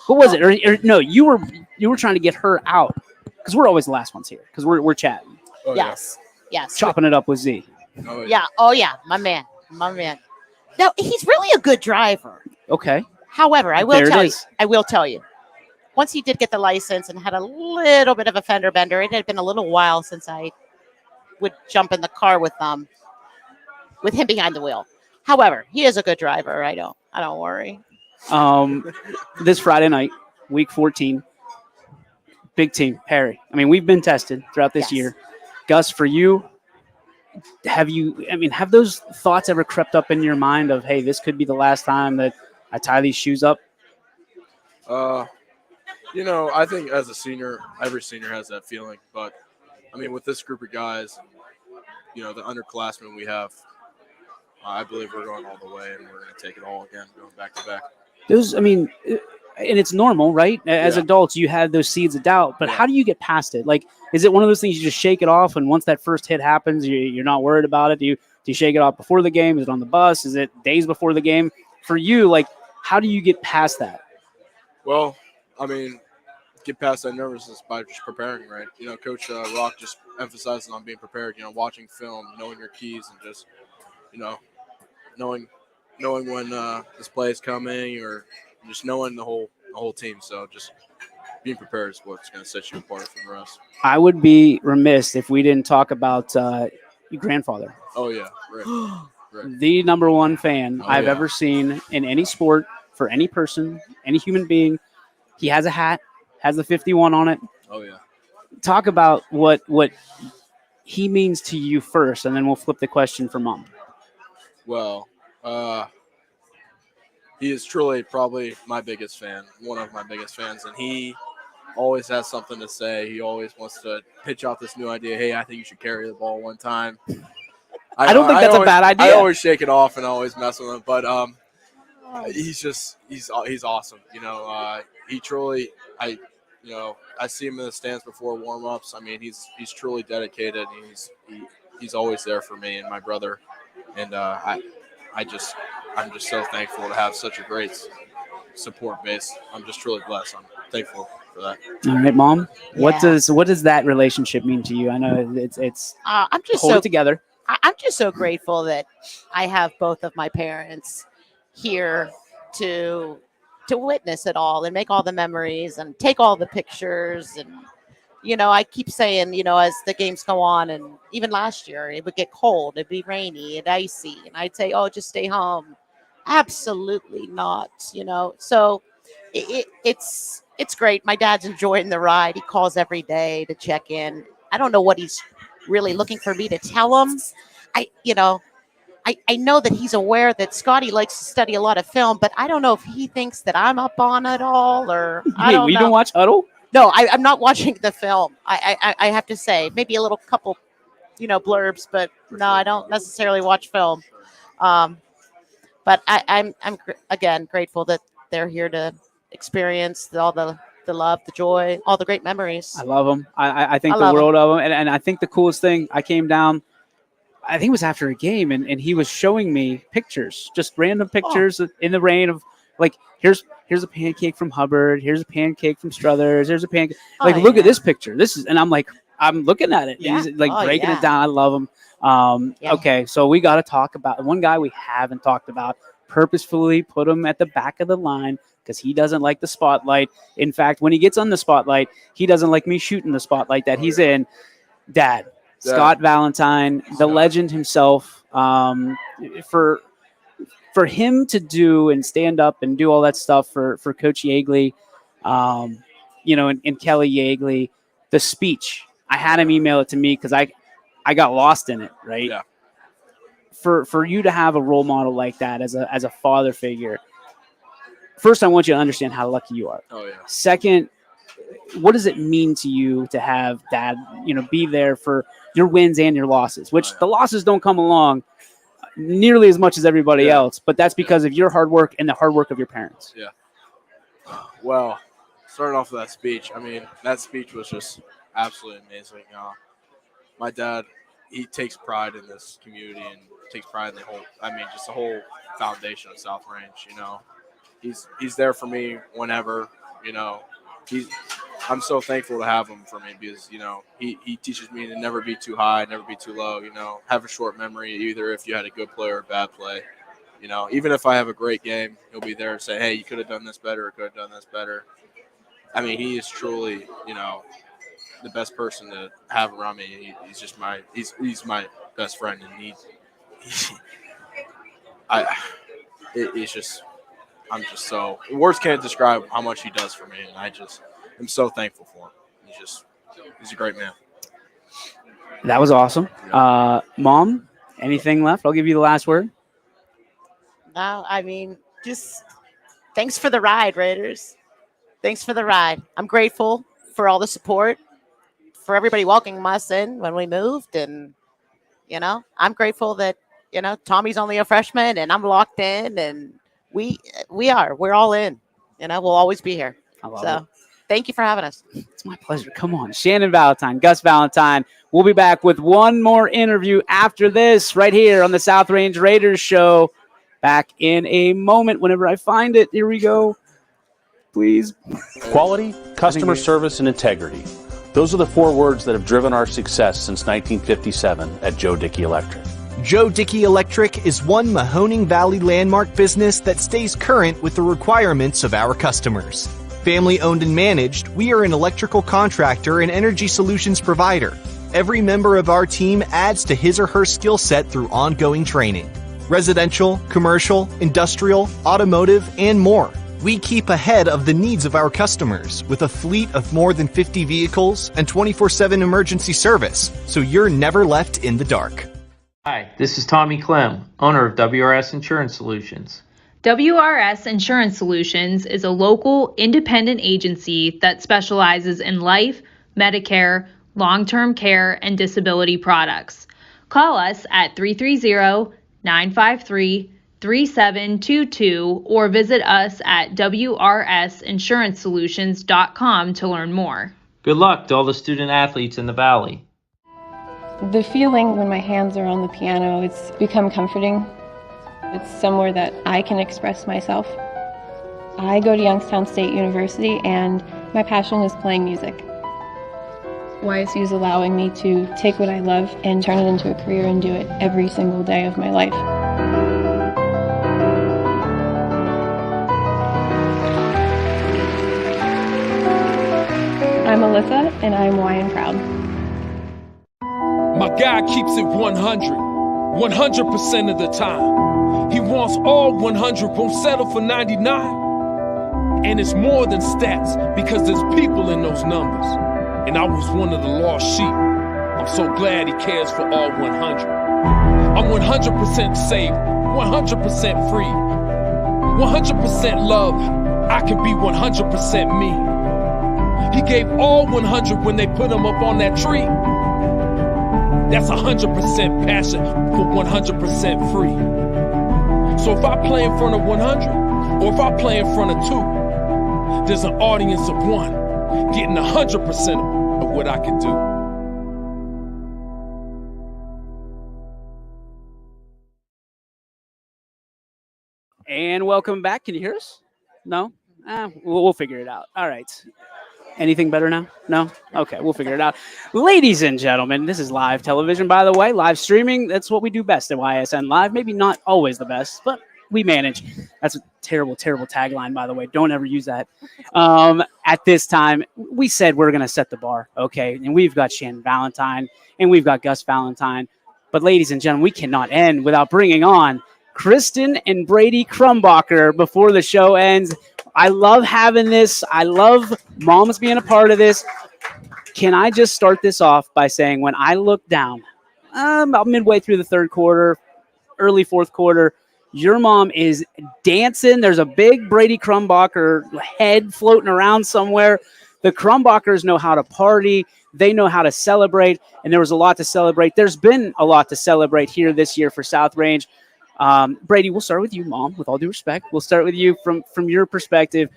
What was it? Or no, you were trying to get her out because we're always the last ones here because we're chatting, Oh, Yes. Yes. chopping it up with Z. Yeah. Oh, Yeah. Oh, yeah. My man. No, he's really a good driver. Okay, However, I There will it tell you. is. I will tell you. Once he did get the license and had a little bit of a fender bender, it had been a little while since I would jump in the car with him behind the wheel. However, he is a good driver. I don't worry. This Friday night, week 14, big team, Perry. I mean, we've been tested throughout this Yes. year. Gus, for you, have those thoughts ever crept up in your mind of, hey, this could be the last time that I tie these shoes up? I think as a senior, every senior has that feeling. But I mean, with this group of guys, and, the underclassmen we have, I believe we're going all the way, and we're going to take it all again, going back to back. Those, I mean, and it's normal, right? As Yeah. adults, you have those seeds of doubt, but Yeah. how do you get past it? Like, is it one of those things you just shake it off, and once that first hit happens, you're not worried about it? Do you shake it off before the game? Is it on the bus? Is it days before the game? For you, like, how do you get past that? Well, I mean, get past that nervousness by just preparing, right? Coach Rock just emphasizes on being prepared. Watching film, knowing your keys, and just, knowing when this play is coming, or just knowing the whole team. So just being prepared is what's going to set you apart from the rest. I would be remiss if we didn't talk about your grandfather, Oh yeah, right. Right. the number one fan Oh, I've yeah. ever seen in any sport for any person, any human being. He has a hat, has the 51 on it. Oh yeah. Talk about what he means to you first, and then we'll flip the question for Mom. Well, he is truly probably my biggest fan, one of my biggest fans, and he always has something to say. He always wants to pitch out this new idea. Hey, I think you should carry the ball one time. I don't think that's a bad idea. I always shake it off and always mess with him, but he's awesome. He truly I see him in the stands before warm-ups. I mean, he's truly dedicated. He's always there for me and my brother, and I'm just so thankful to have such a great support base. I'm just truly blessed. I'm thankful for that. All right, Mom. Yeah. What does that relationship mean to you? I know it's I'm just hold so it together. I'm just so grateful that I have both of my parents here to witness it all and make all the memories and take all the pictures. And I keep saying, as the games go on, and even last year it would get cold, it'd be rainy and icy, and I'd say, oh, just stay home. Absolutely not. So it's great. My dad's enjoying the ride. He calls every day to check in. I don't know what he's really looking for me to tell him. I know that he's aware that Scotty likes to study a lot of film, but I don't know if he thinks that I'm up on it all, or I don't know. You don't watch Huddle? No, I'm not watching the film. I have to say, maybe a little couple, blurbs, but no, I don't necessarily watch film. But I'm again grateful that they're here to experience all the love, the joy, all the great memories. I love them. I think I the love world of them. And I think the coolest thing, I came down, I think it was after a game, and he was showing me pictures, just random pictures in the rain of, like, here's a pancake from Hubbard, here's a pancake from Struthers, here's a pancake. Like, look at this picture. This is, and I'm looking at it. Yeah. He's like breaking it down. I love him. Okay, so we got to talk about one guy we haven't talked about. Purposefully put him at the back of the line because he doesn't like the spotlight. In fact, when he gets on the spotlight, he doesn't like me shooting the spotlight that he's in. Dad. Scott Valentine, the legend himself, for him to do and stand up and do all that stuff for Coach Yeagley, and Kelly Yeagley, the speech. I had him email it to me because I got lost in it, right? Yeah. For you to have a role model like that as a father figure, first I want you to understand how lucky you are. Oh yeah. Second, what does it mean to you to have Dad, be there for your wins and your losses, which the losses don't come along nearly as much as everybody else, but that's because of your hard work and the hard work of your parents. Yeah. Well, starting off with that speech, I mean, that speech was just absolutely amazing. My dad, he takes pride in this community and takes pride in the whole foundation of South Range. He's there for me whenever, I'm so thankful to have him for me because, he teaches me to never be too high, never be too low, have a short memory, either if you had a good play or a bad play. Even if I have a great game, he'll be there and say, hey, you could have done this better or could have done this better. I mean, he is truly, the best person to have around me. He's just he's my best friend, and I'm just so, words can't describe how much he does for me, and I'm so thankful for him. He's a great man. That was awesome. Mom, anything left? I'll give you the last word. No, I mean, just thanks for the ride, Raiders. Thanks for the ride. I'm grateful for all the support, for everybody welcoming us in when we moved. And, I'm grateful that, Tommy's only a freshman and I'm locked in, and we're all in, we'll always be here. I love it. Thank you for having us. It's my pleasure. Come on. Shannon Valentine, Gus Valentine. We'll be back with one more interview after this right here on the South Range Raiders show. Back in a moment whenever I find it. Here we go. Please. Quality, customer service, and integrity. Those are the 4 words that have driven our success since 1957 at Joe Dickey Electric. Joe Dickey Electric is one Mahoning Valley landmark business that stays current with the requirements of our customers. Family owned and managed, we are an electrical contractor and energy solutions provider. Every member of our team adds to his or her skill set through ongoing training. Residential, commercial, industrial, automotive, and more. We keep ahead of the needs of our customers with a fleet of more than 50 vehicles and 24/7 emergency service, so you're never left in the dark. Hi, this is Tommy Clem, owner of WRS Insurance Solutions. WRS Insurance Solutions is a local independent agency that specializes in life, Medicare, long-term care, and disability products. Call us at 330-953-3722 or visit us at wrsinsurancesolutions.com to learn more. Good luck to all the student athletes in the Valley. The feeling when my hands are on the piano, it's become comforting. It's somewhere that I can express myself. I go to Youngstown State University and my passion is playing music. YSU is allowing me to take what I love and turn it into a career and do it every single day of my life. I'm Alyssa and I'm YN proud. My guy keeps it 100% of the time. He wants all 100, won't settle for 99. And it's more than stats, because there's people in those numbers. And I was one of the lost sheep. I'm so glad he cares for all 100. I'm 100% safe, 100% free, 100% love. I can be 100% me. He gave all 100 when they put him up on that tree. That's 100% passion for 100% free. So if I play in front of 100, or if I play in front of 2, there's an audience of 1 getting 100% of what I can do. And welcome back. Can you hear us? No? We'll figure it out. All right. Anything better now? No? Okay, we'll figure it out. Ladies and gentlemen, this is live television, by the way. Live streaming, that's what we do best at YSN Live. Maybe not always the best, but we manage. That's a terrible, terrible tagline, by the way. Don't ever use that. At this time, we said we're going to set the bar, okay? And we've got Shannon Valentine, and we've got Gus Valentine. But ladies and gentlemen, we cannot end without bringing on Kristen and Brady Crumbacher before the show ends. I love having this. I love moms being a part of this. Can I just start this off by saying when I look down, about midway through the third quarter, early fourth quarter, your mom is dancing. There's a big Brady Crumbacher head floating around somewhere. The Crumbachers know how to party. They know how to celebrate, and there was a lot to celebrate. There's been a lot to celebrate here this year for South Range. Brady, we'll start with you, Mom, with all due respect. We'll start with you from your perspective.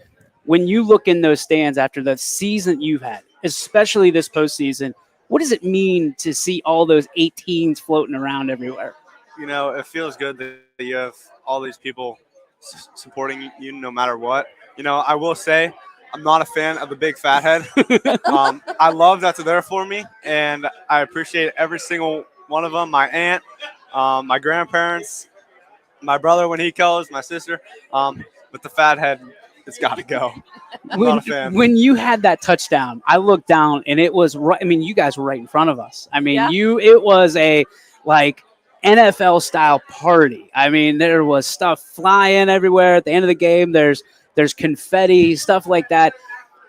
When you look in those stands after the season you've had, especially this postseason, what does it mean to see all those 18s floating around everywhere? You know, it feels good that you have all these people supporting you no matter what. You know, I will say I'm not a fan of the big fat head. I love that they're there for me, and I appreciate every single one of them. My aunt, my grandparents, my brother when he calls, my sister, but the fat head, it's got to go. I'm not a fan. When you had that touchdown, I looked down and it was right. I mean, you guys were right in front of us. I mean, it was a like NFL style party. I mean, there was stuff flying everywhere at the end of the game. There's confetti, stuff like that.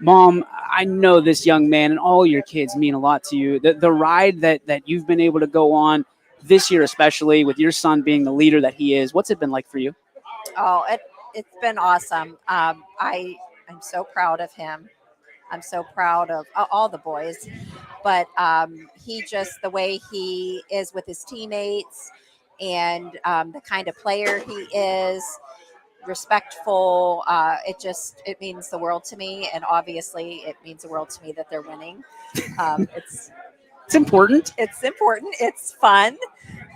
Mom, I know this young man and all your kids mean a lot to you. The ride that you've been able to go on this year, especially with your son being the leader that he is, what's it been like for you? Oh, it's been awesome. I'm so proud of him. I'm so proud of all the boys, but he just, the way he is with his teammates and the kind of player he is, respectful. It means the world to me. And obviously it means the world to me that they're winning. It's important. It's important. It's fun.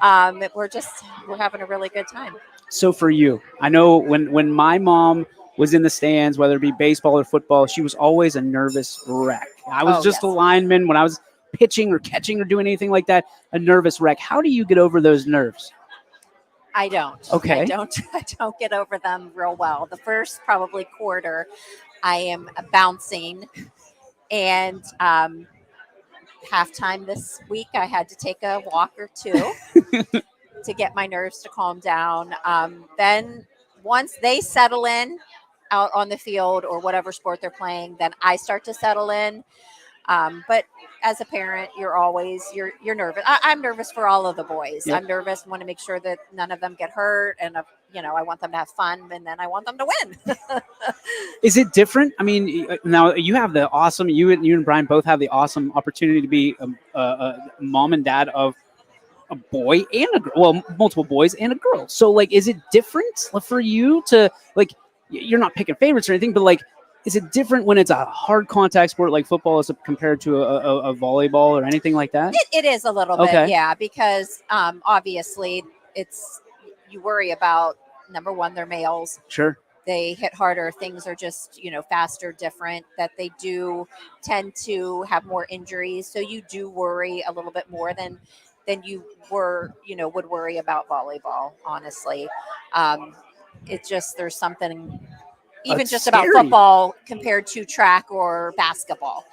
We're having a really good time. So for you, I know when my mom was in the stands, whether it be baseball or football, she was always a nervous wreck. I was a lineman when I was pitching or catching or doing anything like that, a nervous wreck. How do you get over those nerves? I don't. Okay. I don't get over them real well. The first probably quarter, I am bouncing, and halftime this week, I had to take a walk or two to get my nerves to calm down. Then once they settle in out on the field or whatever sport they're playing, then I start to settle in. But as a parent, you're nervous. I'm nervous for all of the boys. Yep. I'm nervous, want to make sure that none of them get hurt. And I want them to have fun, and then I want them to win. Is it different? I mean, now you have the awesome, you and Brian both have the awesome opportunity to be a mom and dad of a boy and a girl, well, multiple boys and a girl. So like, is it different for you to like, you're not picking favorites or anything, but like, is it different when it's a hard contact sport like football as compared to a volleyball or anything like that? It is a little Okay. bit, yeah, because obviously you worry about, number one, they're males. Sure. They hit harder. Things are just, faster, different, that they do tend to have more injuries. So you do worry a little bit more than you would worry about volleyball, honestly. It's just, there's something even That's just about scary. football compared to track or basketball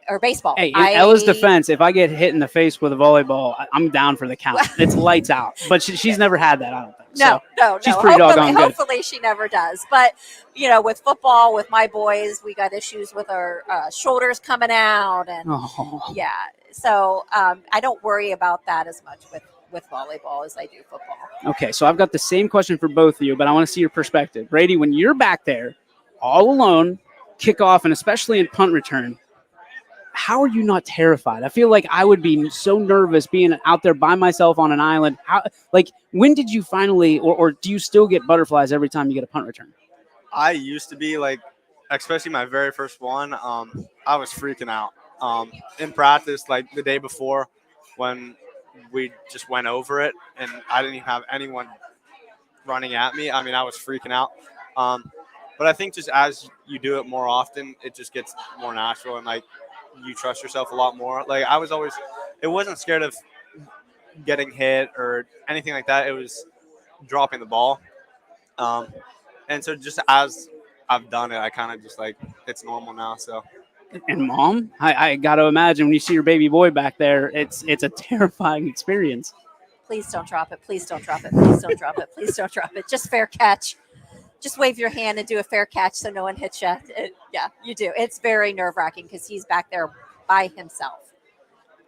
or baseball. Hey, in Ella's defense, if I get hit in the face with a volleyball, I'm down for the count. It's lights out. But she's never had that, I don't think. No. She's pretty doggone good. Hopefully she never does. But, with football, with my boys, we got issues with our shoulders coming out. And yeah, so I don't worry about that as much with volleyball as I do football. Okay, so I've got the same question for both of you, but I want to see your perspective. Brady, when you're back there all alone, kickoff, and especially in punt return, how are you not terrified? I feel like I would be so nervous being out there by myself on an island. When did you finally, or do you still get butterflies every time you get a punt return? I used to be especially my very first one. I was freaking out. In practice, the day before, when we just went over it, and I didn't even have anyone running at me. I mean, I was freaking out. But I think just as you do it more often, it just gets more natural, and you trust yourself a lot more. It wasn't scared of getting hit or anything like that. It was dropping the ball. And so just as I've done it, I kind of just it's normal now. So. And mom, I got to imagine when you see your baby boy back there, it's a terrifying experience. Please don't drop it. Please don't drop it. Please don't drop it. Please don't drop it. Just fair catch. Just wave your hand and do a fair catch so no one hits you. Yeah, you do. It's very nerve-wracking because he's back there by himself.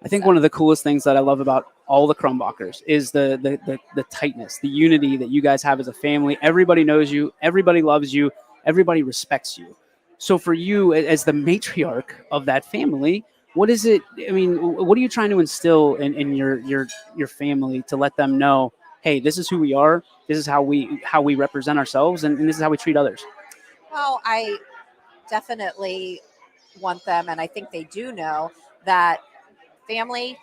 I think one of the coolest things that I love about all the Crumbacher is the tightness, the unity that you guys have as a family. Everybody knows you. Everybody loves you. Everybody respects you. So for you, as the matriarch of that family, what is it? I mean, what are you trying to instill in your family to let them know, hey, this is who we are. This is how we represent ourselves, and this is how we treat others. Well, I definitely want them, and I think they do know that family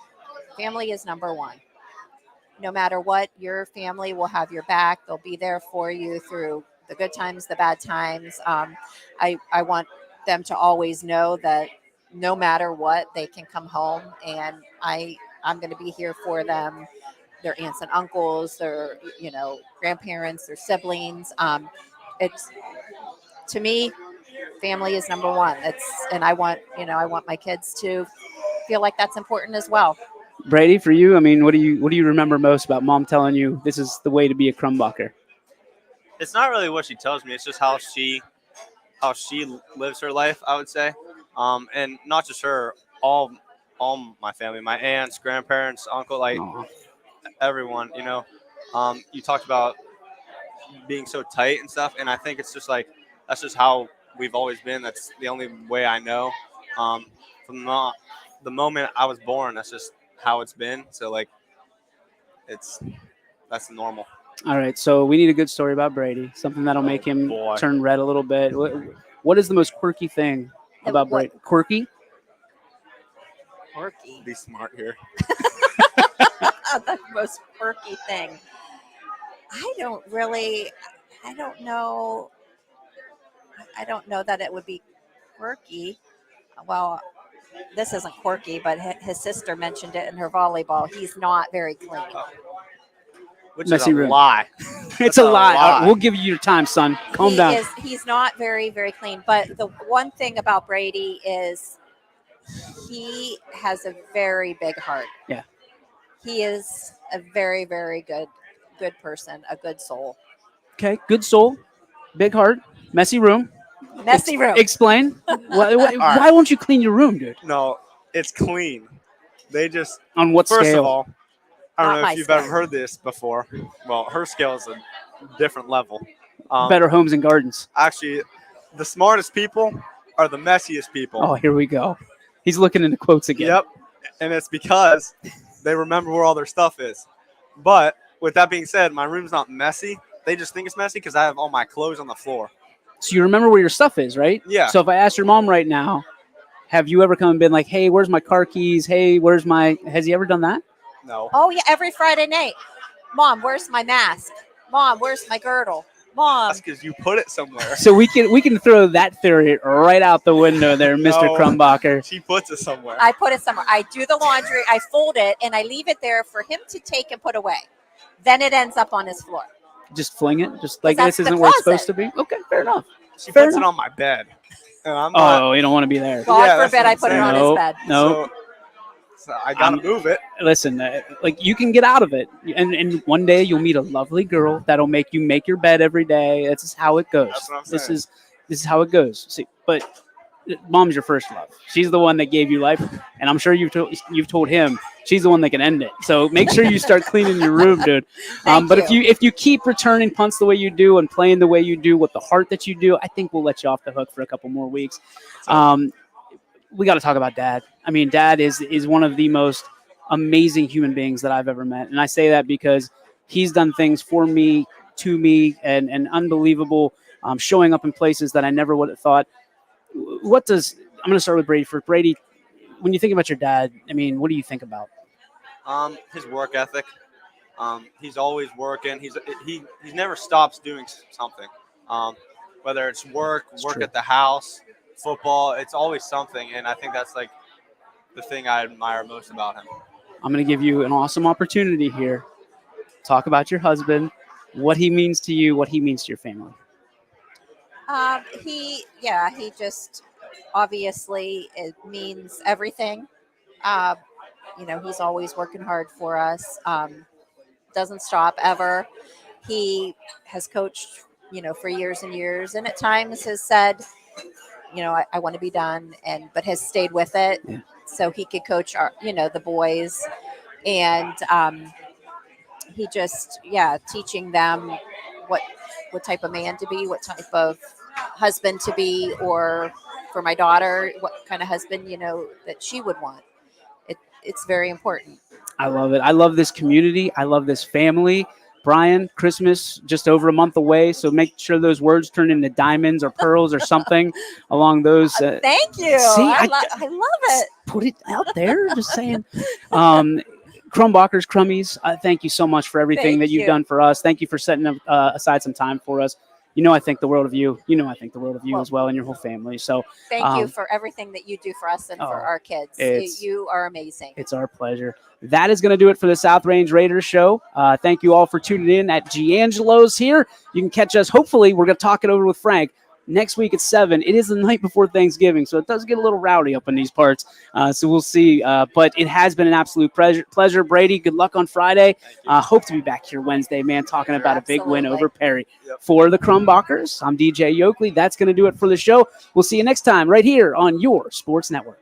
is number one. No matter what, your family will have your back. They'll be there for you through the good times, the bad times. I want them to always know that no matter what, they can come home, and I'm going to be here for them. Their aunts and uncles, their grandparents, their siblings. It's, to me, family is number one. And I want my kids to feel like that's important as well. Brady, for you, I mean, what do you remember most about mom telling you this is the way to be a Crumbacher? It's not really what she tells me. It's just how she lives her life, I would say. And not just her, all my family, my aunts, grandparents, uncle, everyone, you talked about being so tight and stuff. And I think it's just that's just how we've always been. That's the only way I know. From the moment I was born, that's just how it's been. So that's normal. All right, so we need a good story about Brady, something that'll make him turn red a little bit. What is the most quirky thing about Brady? Quirky? Quirky. Be smart here. The most quirky thing. I don't know that it would be quirky. Well, this isn't quirky, but his sister mentioned it in her volleyball. He's not very clean. Which Messy is a room. lie. It's a lie. All right, we'll give you your time, son. Calm down. He's not very, very clean. But the one thing about Brady is he has a very big heart. Yeah. He is a very, very good person, a good soul. Okay, good soul, big heart, messy room. Messy room. Explain. Why won't you clean your room, dude? No, it's clean. They just on what first scale? of all, I don't Not know my if you've scale. ever heard this before. Well, her scale is a different level. Better homes and gardens. Actually, the smartest people are the messiest people. Oh, here we go. He's looking into quotes again. Yep. And it's because they remember where all their stuff is. But with that being said, my room's not messy. They just think it's messy because I have all my clothes on the floor. So you remember where your stuff is, right? Yeah. So if I asked your mom right now, have you ever come and been like, hey, where's my car keys? Hey, where's my, has he ever done that? No. Oh, yeah, every Friday night. Mom, where's my mask? Mom, where's my girdle? Mom. That's because you put it somewhere. So we can throw that theory right out the window there, Mr. No, Krumbacher. She puts it somewhere. I put it somewhere. I do the laundry, I fold it, and I leave it there for him to take and put away. Then it ends up on his floor. Just fling it? Just like That's this the isn't where it's closet. supposed to be? Okay, fair enough. She Fair puts enough. it on my bed. And I'm not. Oh, you don't want to be there. God Yeah, that's forbid what I I'm put it saying. on No, his bed. no. So I got to move it. Listen, like you can get out of it, and one day you'll meet a lovely girl that'll make you make your bed every day. That's just how it goes. That's what I'm This saying. is how it goes. See, but mom's your first love. She's the one that gave you life, and I'm sure you've told him she's the one that can end it. So make sure you start cleaning your room, dude. But if you keep returning punts the way you do and playing the way you do with the heart that you do, I think we'll let you off the hook for a couple more weeks. We got to talk about Dad. I mean, Dad is one of the most amazing human beings that I've ever met, and I say that because he's done things for me, to me, and unbelievable. Showing up in places that I never would have thought. I'm going to start with Brady. For Brady, when you think about your dad, I mean, what do you think about? His work ethic. He's always working. He never stops doing something. Whether it's work true. at the house, football, it's always something. And I think that's like the thing I admire most about him. I'm going to give you an awesome opportunity here. Talk about your husband, what he means to you, what he means to your family. He just obviously it means everything. He's always working hard for us. Doesn't stop ever. He has coached, for years and years, and at times has said, I want to be done, but has stayed with it so he could coach our, the boys, and he just teaching them what type of man to be, what type of husband to be, or for my daughter, what kind of husband, that she would want. It's very important. I love it. I love this community. I love this family. Brian, Christmas just over a month away, so make sure those words turn into diamonds or pearls or something along those. Thank you. See, I love it. Put it out there. Just saying. Krumbacher's Crummies, thank you so much for everything that you've done for us. Thank you for setting aside some time for us. I think the world of you. I think the world of you as well and your whole family. So thank you for everything that you do for us and for our kids. You are amazing. It's our pleasure. That is going to do it for the South Range Raiders show. Thank you all for tuning in at Giangelo's here. You can catch us. Hopefully, we're going to talk it over with Frank next week at 7. It is the night before Thanksgiving, so it does get a little rowdy up in these parts. So we'll see. But it has been an absolute pleasure. Brady, good luck on Friday. Hope to be back here Wednesday, man, talking about a big win over Perry. For the Krumbachers, I'm DJ Yoakley. That's going to do it for the show. We'll see you next time right here on your Sports Network.